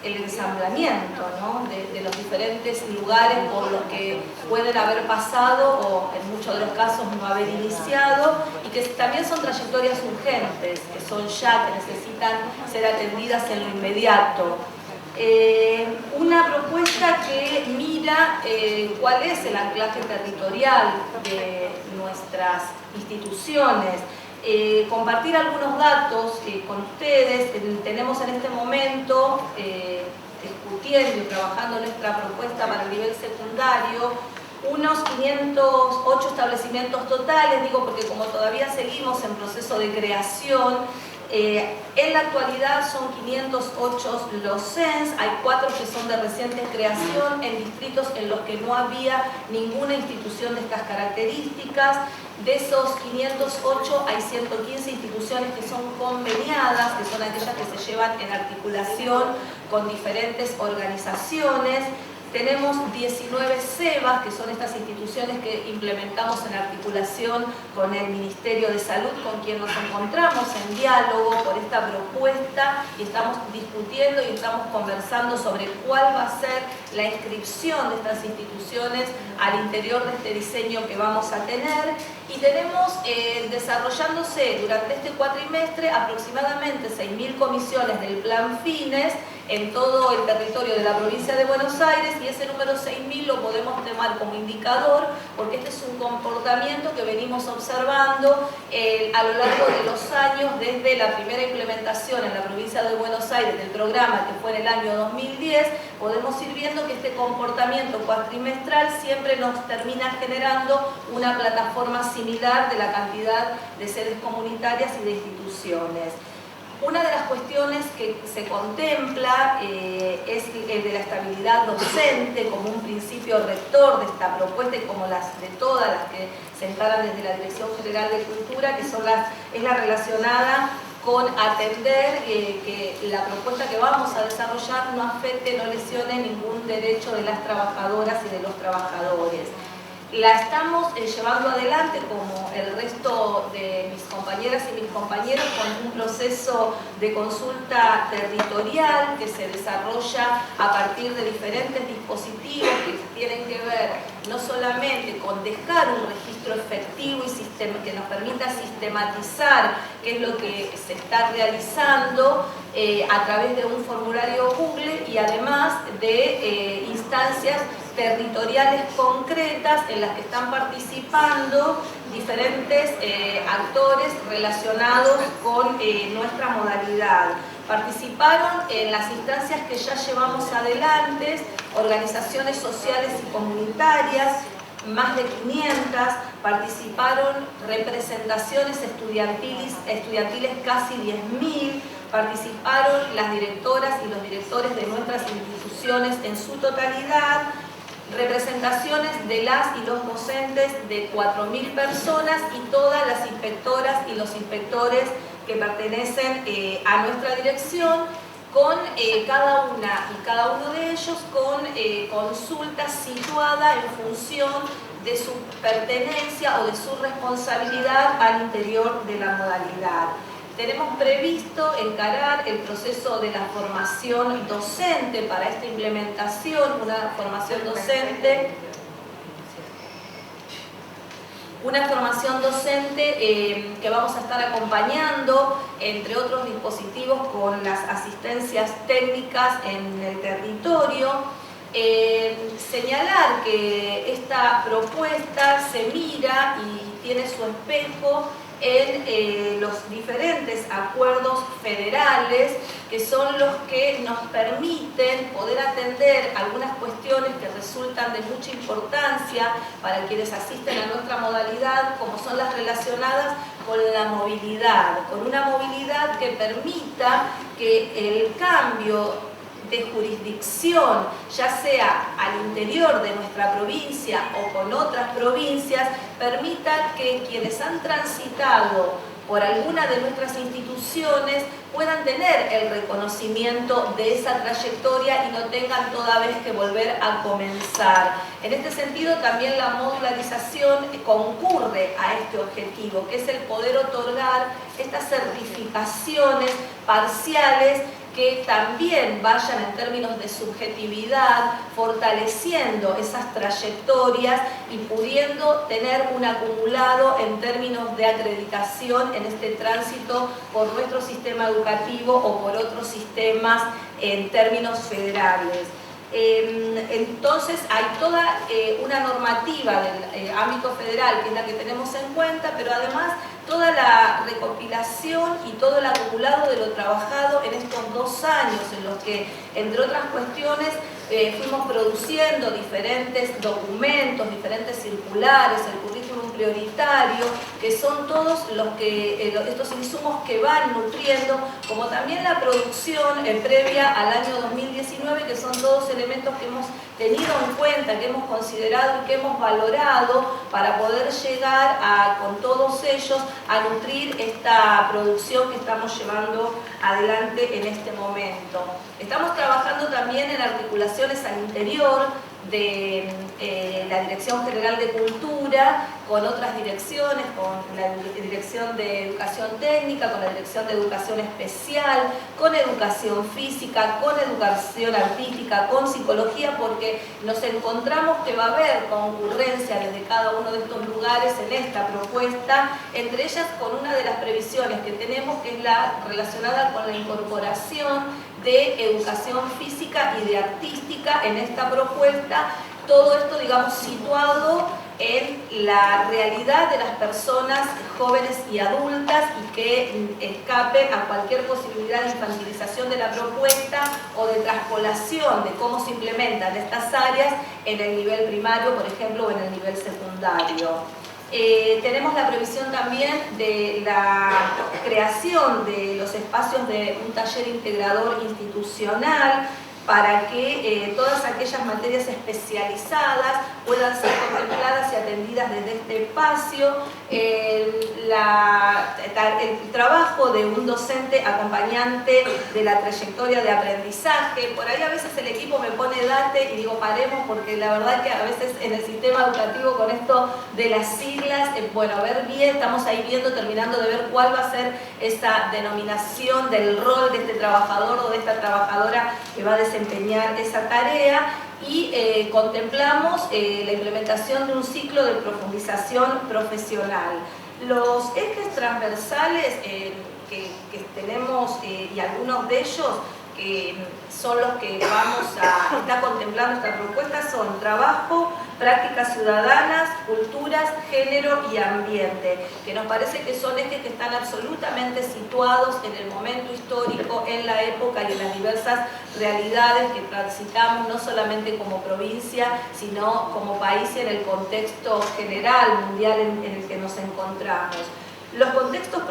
el ensamblamiento, ¿no? de los diferentes lugares por los que pueden haber pasado o en muchos de los casos no haber iniciado, y que también son trayectorias urgentes, que son ya, que necesitan ser atendidas en lo inmediato. Una propuesta que mira cuál es el anclaje territorial de nuestras instituciones, compartir algunos datos con ustedes. Tenemos en este momento, discutiendo y trabajando nuestra propuesta para el nivel secundario, unos 508 establecimientos totales, digo porque como todavía seguimos en proceso de creación, en la actualidad son 508 los CENS, hay 4 que son de reciente creación en distritos en los que no había ninguna institución de estas características. De esos 508 hay 115 instituciones que son conveniadas, que son aquellas que se llevan en articulación con diferentes organizaciones. Tenemos 19 SEBAs, que son estas instituciones que implementamos en articulación con el Ministerio de Salud, con quien nos encontramos en diálogo por esta propuesta y estamos discutiendo y estamos conversando sobre cuál va a ser la inscripción de estas instituciones al interior de este diseño que vamos a tener. Y tenemos desarrollándose durante este cuatrimestre aproximadamente 6.000 comisiones del Plan Fines en todo el territorio de la provincia de Buenos Aires, y ese número 6.000 lo podemos tomar como indicador porque este es un comportamiento que venimos observando a lo largo de los años desde la primera implementación en la provincia de Buenos Aires del programa, que fue en el año 2010. Podemos ir viendo que este comportamiento cuatrimestral siempre nos termina generando una plataforma similar de la cantidad de sedes comunitarias y de instituciones. Una de las cuestiones que se contempla es el de la estabilidad docente como un principio rector de esta propuesta y como las de todas las que se encaran desde la Dirección General de Cultura, que es la relacionada con atender que la propuesta que vamos a desarrollar no afecte, no lesione ningún derecho de las trabajadoras y de los trabajadores. La estamos llevando adelante, como el resto de mis compañeras y mis compañeros, con un proceso de consulta territorial que se desarrolla a partir de diferentes dispositivos que tienen que ver no solamente con dejar un registro efectivo y que nos permita sistematizar qué es lo que se está realizando a través de un formulario Google, y además de instancias territoriales concretas en las que están participando diferentes actores relacionados con nuestra modalidad. Participaron en las instancias que ya llevamos adelante organizaciones sociales y comunitarias, más de 500, participaron representaciones estudiantiles casi 10.000, participaron las directoras y los directores de nuestras instituciones en su totalidad, representaciones de las y los docentes de 4.000 personas y todas las inspectoras y los inspectores que pertenecen a nuestra dirección, con cada una y cada uno de ellos con consulta situada en función de su pertenencia o de su responsabilidad al interior de la modalidad. Tenemos previsto encarar el proceso de la formación docente para esta implementación, una formación docente que vamos a estar acompañando, entre otros dispositivos, con las asistencias técnicas en el territorio. Señalar que esta propuesta se mira y tiene su espejo en los diferentes acuerdos federales, que son los que nos permiten poder atender algunas cuestiones que resultan de mucha importancia para quienes asisten a nuestra modalidad, como son las relacionadas con la movilidad, con una movilidad que permita que el cambio de jurisdicción, ya sea al interior de nuestra provincia o con otras provincias, permita que quienes han transitado por alguna de nuestras instituciones puedan tener el reconocimiento de esa trayectoria y no tengan toda vez que volver a comenzar. En este sentido, también la modularización concurre a este objetivo, que es el poder otorgar estas certificaciones parciales que también vayan en términos de subjetividad, fortaleciendo esas trayectorias y pudiendo tener un acumulado en términos de acreditación en este tránsito por nuestro sistema educativo o por otros sistemas en términos federales. Entonces hay toda una normativa del ámbito federal, que es la que tenemos en cuenta, pero además toda la recopilación y todo el acumulado de lo trabajado en estos 2 años, en los que, entre otras cuestiones, fuimos produciendo diferentes documentos, diferentes circulares, el currículum prioritario, que son todos estos insumos que van nutriendo, como también la producción previa al año 2019, que son todos elementos que hemos tenido en cuenta, que hemos considerado y que hemos valorado para poder llegar con todos ellos a nutrir esta producción que estamos llevando adelante en este momento. Estamos trabajando también también en articulaciones al interior de la Dirección General de Cultura, con otras direcciones, con la Dirección de Educación Técnica, con la Dirección de Educación Especial, con Educación Física, con Educación Artística, con Psicología, porque nos encontramos que va a haber concurrencia desde cada uno de estos lugares en esta propuesta, entre ellas con una de las previsiones que tenemos, que es la relacionada con la incorporación de educación física y de artística en esta propuesta, todo esto, digamos, situado en la realidad de las personas jóvenes y adultas y que escapen a cualquier posibilidad de infantilización de la propuesta o de traspolación de cómo se implementan estas áreas en el nivel primario, por ejemplo, o en el nivel secundario. Tenemos la previsión también de la creación de los espacios de un taller integrador institucional para que todas aquellas materias especializadas puedan ser contempladas y atendidas desde este espacio. El trabajo de un docente acompañante de la trayectoria de aprendizaje. Por ahí a veces el equipo me pone date y digo paremos, porque la verdad que a veces en el sistema educativo con esto de las siglas, bueno, ver bien, estamos ahí viendo, terminando de ver cuál va a ser esa denominación del rol de este trabajador o de esta trabajadora que va a desempeñar esa tarea. Y contemplamos la implementación de un ciclo de profundización profesional. Los ejes transversales que tenemos y algunos de ellos que son los que está contemplando esta propuesta son trabajo, prácticas ciudadanas, culturas, género y ambiente, que nos parece que son ejes que están absolutamente situados en el momento histórico, en la época y en las diversas realidades que transitamos, no solamente como provincia, sino como país y en el contexto general, mundial en el que nos encontramos. Los contextos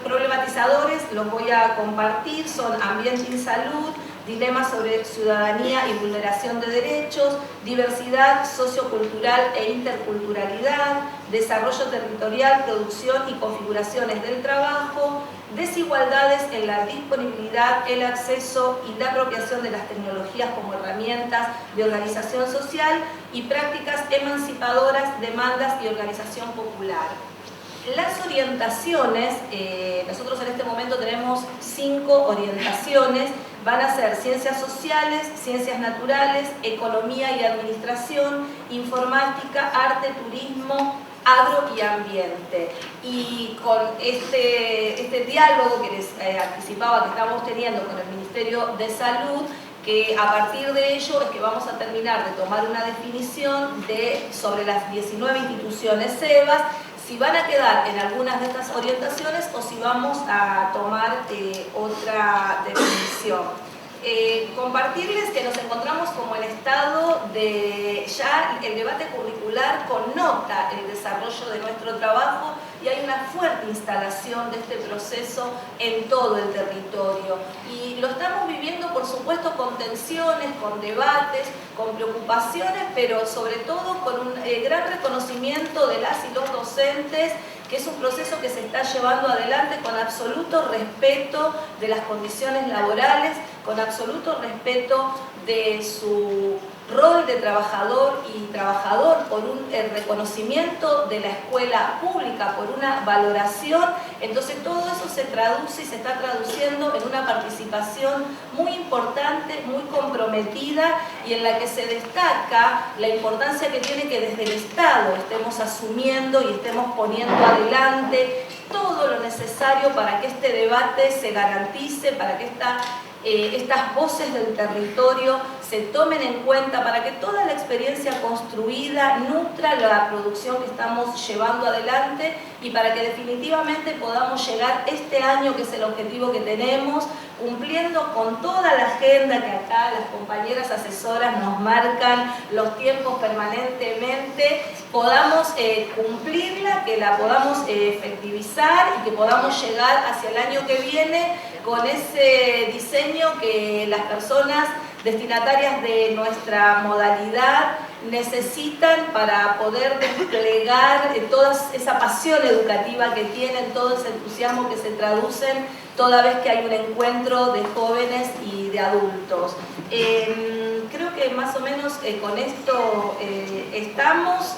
problematizadores los voy a compartir, son ambiente y salud, dilemas sobre ciudadanía y vulneración de derechos, diversidad sociocultural e interculturalidad, desarrollo territorial, producción y configuraciones del trabajo, desigualdades en la disponibilidad, el acceso y la apropiación de las tecnologías como herramientas de organización social y prácticas emancipadoras, demandas y organización popular. Las orientaciones, nosotros en este momento tenemos 5 orientaciones, van a ser ciencias sociales, ciencias naturales, economía y administración, informática, arte, turismo, agro y ambiente. Y con este diálogo que les anticipaba que estamos teniendo con el Ministerio de Salud, que a partir de ello es que vamos a terminar de tomar una definición sobre las 19 instituciones EBAS, si van a quedar en algunas de estas orientaciones o si vamos a tomar otra definición. Compartirles que nos encontramos como el estado de ya el debate curricular connota el desarrollo de nuestro trabajo y hay una fuerte instalación de este proceso en todo el territorio. Y lo estamos viviendo, por supuesto, con tensiones, con debates, con preocupaciones, pero sobre todo con un gran reconocimiento de las y los docentes, que es un proceso que se está llevando adelante con absoluto respeto de las condiciones laborales, con absoluto respeto de su rol de trabajador y trabajador, por un reconocimiento de la escuela pública, por una valoración. Entonces todo eso se traduce y se está traduciendo en una participación muy importante, muy comprometida y en la que se destaca la importancia que tiene que desde el Estado estemos asumiendo y estemos poniendo adelante todo lo necesario para que este debate se garantice, para que estas voces del territorio se tomen en cuenta, para que toda la experiencia construida nutra la producción que estamos llevando adelante y para que definitivamente podamos llegar este año, que es el objetivo que tenemos, cumpliendo con toda la agenda que acá las compañeras asesoras nos marcan, los tiempos permanentemente, podamos cumplirla, que la podamos efectivizar y que podamos llegar hacia el año que viene con ese diseño que las personas destinatarias de nuestra modalidad necesitan para poder desplegar toda esa pasión educativa que tienen, todo ese entusiasmo que se traducen toda vez que hay un encuentro de jóvenes y de adultos. Creo que más o menos con esto estamos.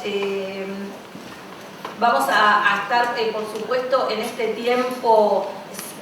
Vamos a estar, por supuesto, en este tiempo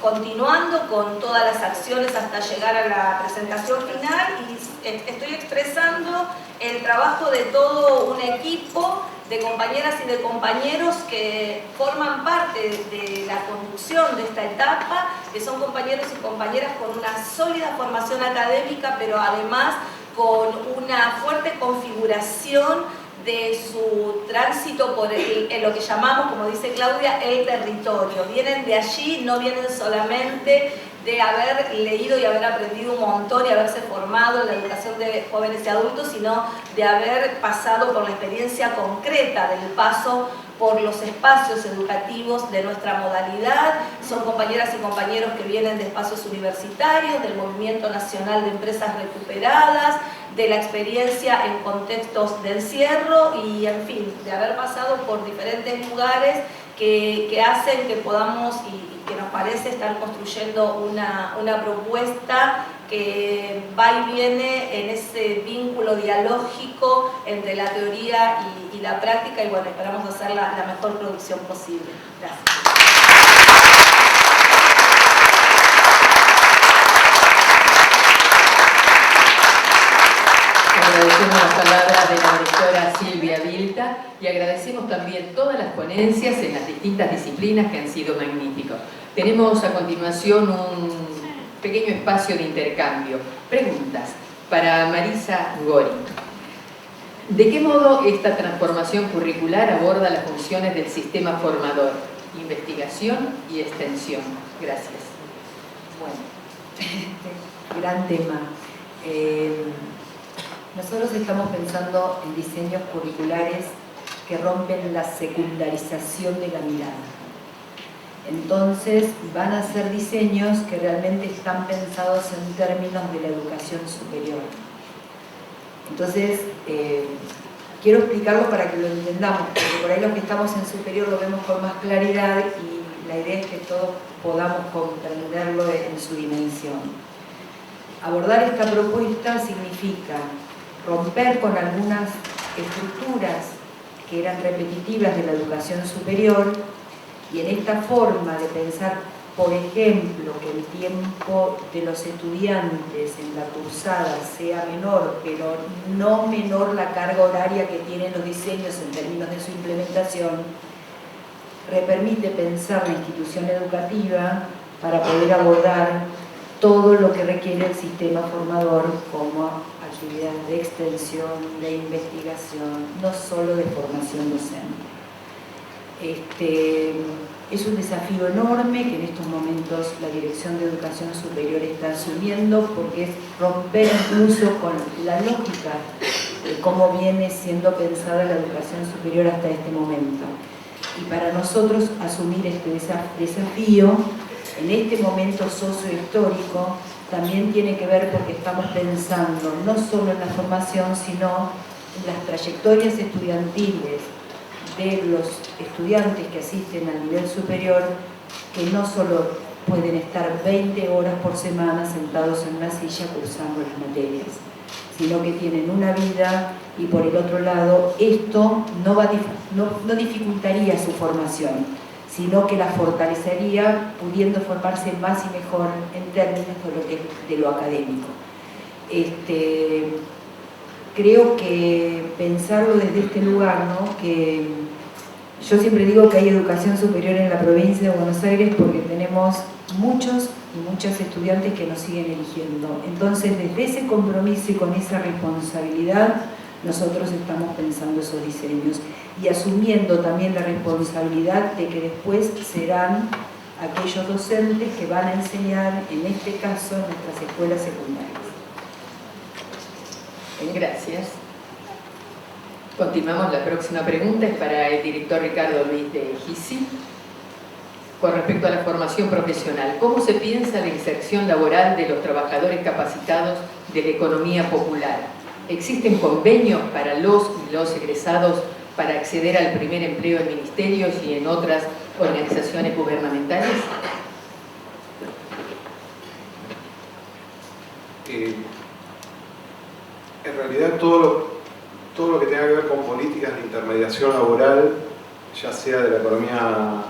continuando con todas las acciones hasta llegar a la presentación final, y estoy expresando el trabajo de todo un equipo de compañeras y de compañeros que forman parte de la conducción de esta etapa, que son compañeros y compañeras con una sólida formación académica, pero además con una fuerte configuración de su tránsito por lo que llamamos, como dice Claudia, el territorio. Vienen de allí, no vienen solamente de haber leído y haber aprendido un montón y haberse formado en la educación de jóvenes y adultos, sino de haber pasado por la experiencia concreta del paso por los espacios educativos de nuestra modalidad. Son compañeras y compañeros que vienen de espacios universitarios, del Movimiento Nacional de Empresas Recuperadas, de la experiencia en contextos de encierro y, en fin, de haber pasado por diferentes lugares que hacen que podamos y que nos parece estar construyendo una propuesta que va y viene en ese vínculo dialógico entre la teoría y la práctica, y bueno, esperamos hacer la mejor producción posible. Gracias. Agradecemos las palabras de la doctora Silvia Vilta y agradecemos también todas las ponencias en las distintas disciplinas que han sido magníficos. Tenemos a continuación un pequeño espacio de intercambio. Preguntas para Marisa Gori. ¿De qué modo esta transformación curricular aborda las funciones del sistema formador? Investigación y extensión. Gracias. Bueno, gran tema. Nosotros estamos pensando en diseños curriculares que rompen la secundarización de la mirada. Entonces van a ser diseños que realmente están pensados en términos de la educación superior. Entonces, quiero explicarlo para que lo entendamos, porque por ahí los que estamos en superior lo vemos con más claridad y la idea es que todos podamos comprenderlo en su dimensión. Abordar esta propuesta significa romper con algunas estructuras que eran repetitivas de la educación superior, y en esta forma de pensar, por ejemplo, que el tiempo de los estudiantes en la cursada sea menor, pero no menor la carga horaria que tienen los diseños en términos de su implementación, permite pensar la institución educativa para poder abordar todo lo que requiere el sistema formador como actividades de extensión, de investigación, no solo de formación docente. Es un desafío enorme que en estos momentos la Dirección de Educación Superior está asumiendo, porque es romper incluso con la lógica de cómo viene siendo pensada la educación superior hasta este momento. Y para nosotros asumir este desafío en este momento sociohistórico también tiene que ver porque estamos pensando no solo en la formación, sino en las trayectorias estudiantiles de los estudiantes que asisten al nivel superior, que no solo pueden estar 20 horas por semana sentados en una silla cursando las materias, sino que tienen una vida, y por el otro lado esto no dificultaría su formación, sino que la fortalecería, pudiendo formarse más y mejor en términos de lo académico. Creo que pensarlo desde este lugar, ¿no? Que yo siempre digo que hay educación superior en la provincia de Buenos Aires porque tenemos muchos y muchas estudiantes que nos siguen eligiendo. Entonces, desde ese compromiso y con esa responsabilidad, nosotros estamos pensando esos diseños y asumiendo también la responsabilidad de que después serán aquellos docentes que van a enseñar, en este caso, en nuestras escuelas secundarias. Gracias. Continuamos. La próxima pregunta es para el director Ricardo Luis de Gisi. Con respecto a la formación profesional, ¿cómo se piensa la inserción laboral de los trabajadores capacitados de la economía popular? ¿Existen convenios para los y los egresados para acceder al primer empleo en ministerios y en otras organizaciones gubernamentales? en realidad todo lo que tenga que ver con políticas de intermediación laboral, ya sea de la economía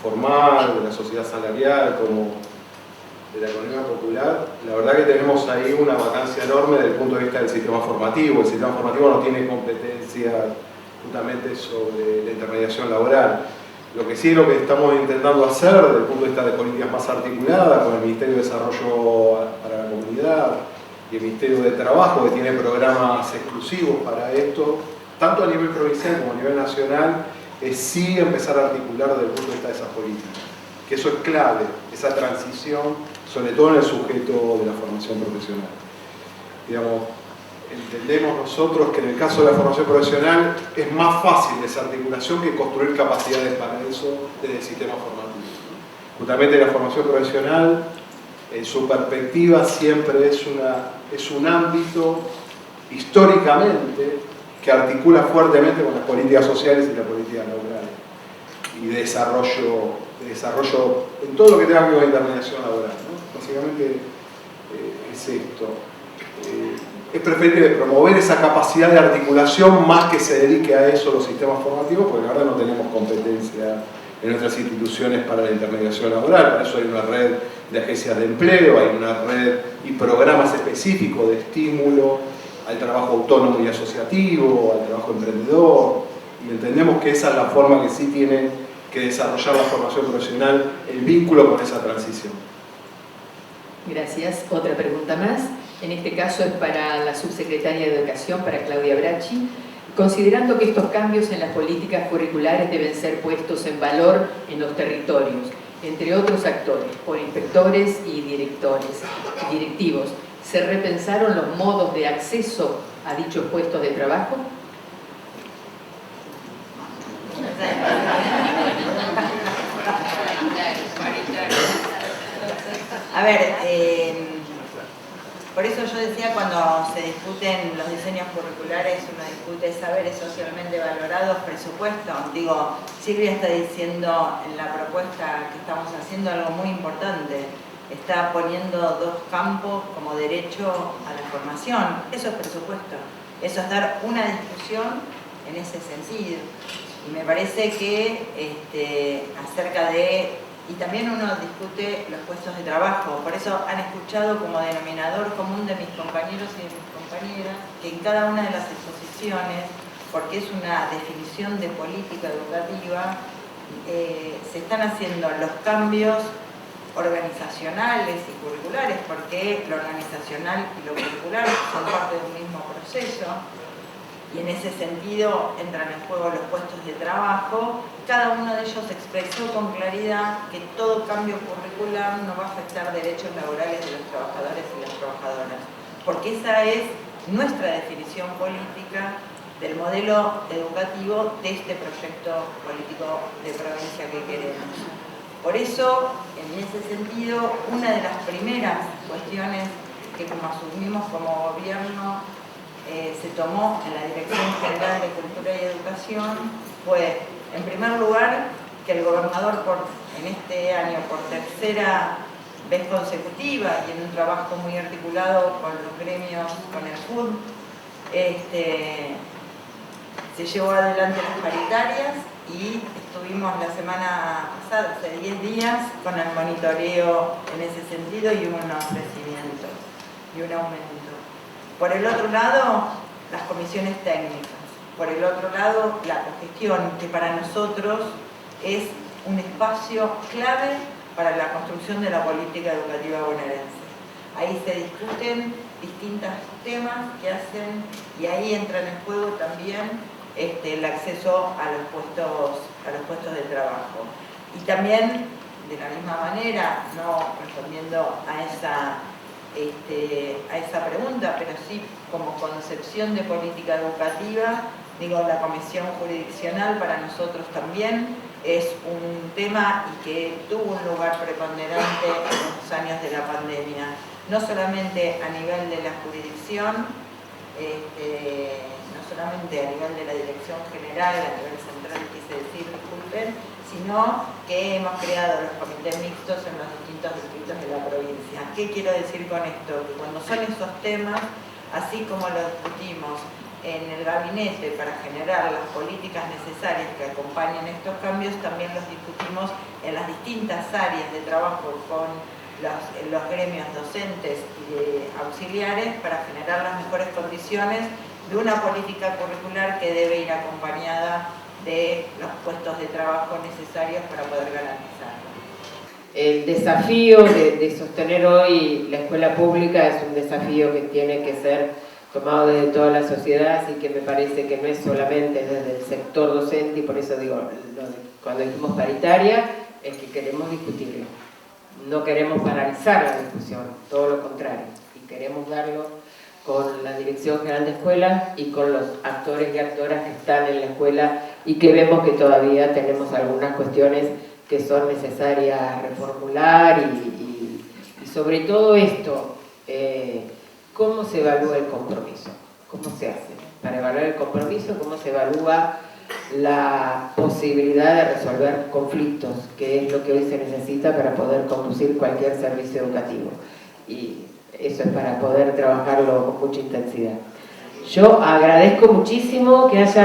formal, de la sociedad salarial, como de la economía popular, la verdad que tenemos ahí una vacancia enorme desde el punto de vista del sistema formativo. El sistema formativo no tiene competencia justamente sobre la intermediación laboral. Lo que sí es lo que estamos intentando hacer desde el punto de vista de políticas más articuladas con el Ministerio de Desarrollo para la Comunidad y el Ministerio de Trabajo, que tiene programas exclusivos para esto, tanto a nivel provincial como a nivel nacional, es sí empezar a articular desde el punto de vista de esas políticas. Que eso es clave, esa transición, sobre todo en el sujeto de la formación profesional. Digamos, entendemos nosotros que en el caso de la formación profesional es más fácil esa articulación que construir capacidades para eso desde el sistema formativo. Justamente la formación profesional, en su perspectiva, siempre es un ámbito históricamente que articula fuertemente con las políticas sociales y las políticas laborales y de desarrollo en todo lo que tenga que ver con la intermediación laboral, ¿no? Básicamente es esto. Es preferible promover esa capacidad de articulación más que se dedique a eso los sistemas formativos, porque la verdad no tenemos competencia en nuestras instituciones para la intermediación laboral. Para eso hay una red de agencias de empleo, hay una red y programas específicos de estímulo al trabajo autónomo y asociativo, al trabajo emprendedor, y entendemos que esa es la forma que sí tiene que desarrollar la formación profesional, el vínculo con esa transición. Gracias. Otra pregunta más. En este caso es para la subsecretaria de Educación, para Claudia Bracci. Considerando que estos cambios en las políticas curriculares deben ser puestos en valor en los territorios, entre otros actores, por inspectores y directivos, ¿se repensaron los modos de acceso a dichos puestos de trabajo? A ver, por eso yo decía, cuando se discuten los diseños curriculares, uno discute saberes socialmente valorados, presupuesto. Digo, Silvia está diciendo en la propuesta que estamos haciendo algo muy importante. Está poniendo dos campos como derecho a la formación. Eso es presupuesto. Eso es dar una discusión en ese sentido. Y me parece que acerca de... Y también uno discute los puestos de trabajo. Por eso han escuchado como denominador común de mis compañeros y de mis compañeras que en cada una de las exposiciones, porque es una definición de política educativa, se están haciendo los cambios organizacionales y curriculares, porque lo organizacional y lo curricular son parte de un mismo proceso. Y en ese sentido entran en juego los puestos de trabajo. Cada uno de ellos expresó con claridad que todo cambio curricular no va a afectar derechos laborales de los trabajadores y las trabajadoras, porque esa es nuestra definición política del modelo educativo de este proyecto político de provincia que queremos. Por eso, en ese sentido, una de las primeras cuestiones que como asumimos como gobierno se tomó en la Dirección General de Cultura y Educación fue, en primer lugar, que el gobernador en este año, por tercera vez consecutiva y en un trabajo muy articulado con los gremios, con el FUD, se llevó adelante las paritarias y estuvimos la semana pasada, hace 10 días, con el monitoreo en ese sentido y unos crecimientos y un aumento. Por el otro lado, las comisiones técnicas. Por el otro lado, la cogestión, que para nosotros es un espacio clave para la construcción de la política educativa bonaerense. Ahí se discuten distintos temas que hacen, y ahí entra en juego también el acceso a los puestos de trabajo. Y también, de la misma manera, no respondiendo a esa pregunta, pero sí como concepción de política educativa, digo, la comisión jurisdiccional para nosotros también es un tema y que tuvo un lugar preponderante en los años de la pandemia, no solamente a nivel de la jurisdicción, no solamente a nivel de la dirección general, a nivel central, quise decir, disculpen, sino que hemos creado los comités mixtos en los distintos distritos de la provincia. ¿Qué quiero decir con esto? Que cuando son esos temas, así como lo discutimos en el gabinete para generar las políticas necesarias que acompañen estos cambios, también los discutimos en las distintas áreas de trabajo con los gremios docentes y auxiliares para generar las mejores condiciones de una política curricular que debe ir acompañada de los puestos de trabajo necesarios para poder garantizarlo. El desafío de sostener hoy la escuela pública es un desafío que tiene que ser tomado desde toda la sociedad, así que me parece que no es solamente desde el sector docente, y por eso digo, cuando dijimos paritaria, es que queremos discutirlo. No queremos paralizar la discusión, todo lo contrario, y queremos darlo con la Dirección General de Escuelas y con los actores y actoras que están en la escuela y que vemos que todavía tenemos algunas cuestiones que son necesarias reformular y sobre todo esto, ¿cómo se evalúa el compromiso? ¿Cómo se hace? Para evaluar el compromiso, ¿cómo se evalúa la posibilidad de resolver conflictos, que es lo que hoy se necesita para poder conducir cualquier servicio educativo? Y eso es para poder trabajarlo con mucha intensidad. Yo agradezco muchísimo que haya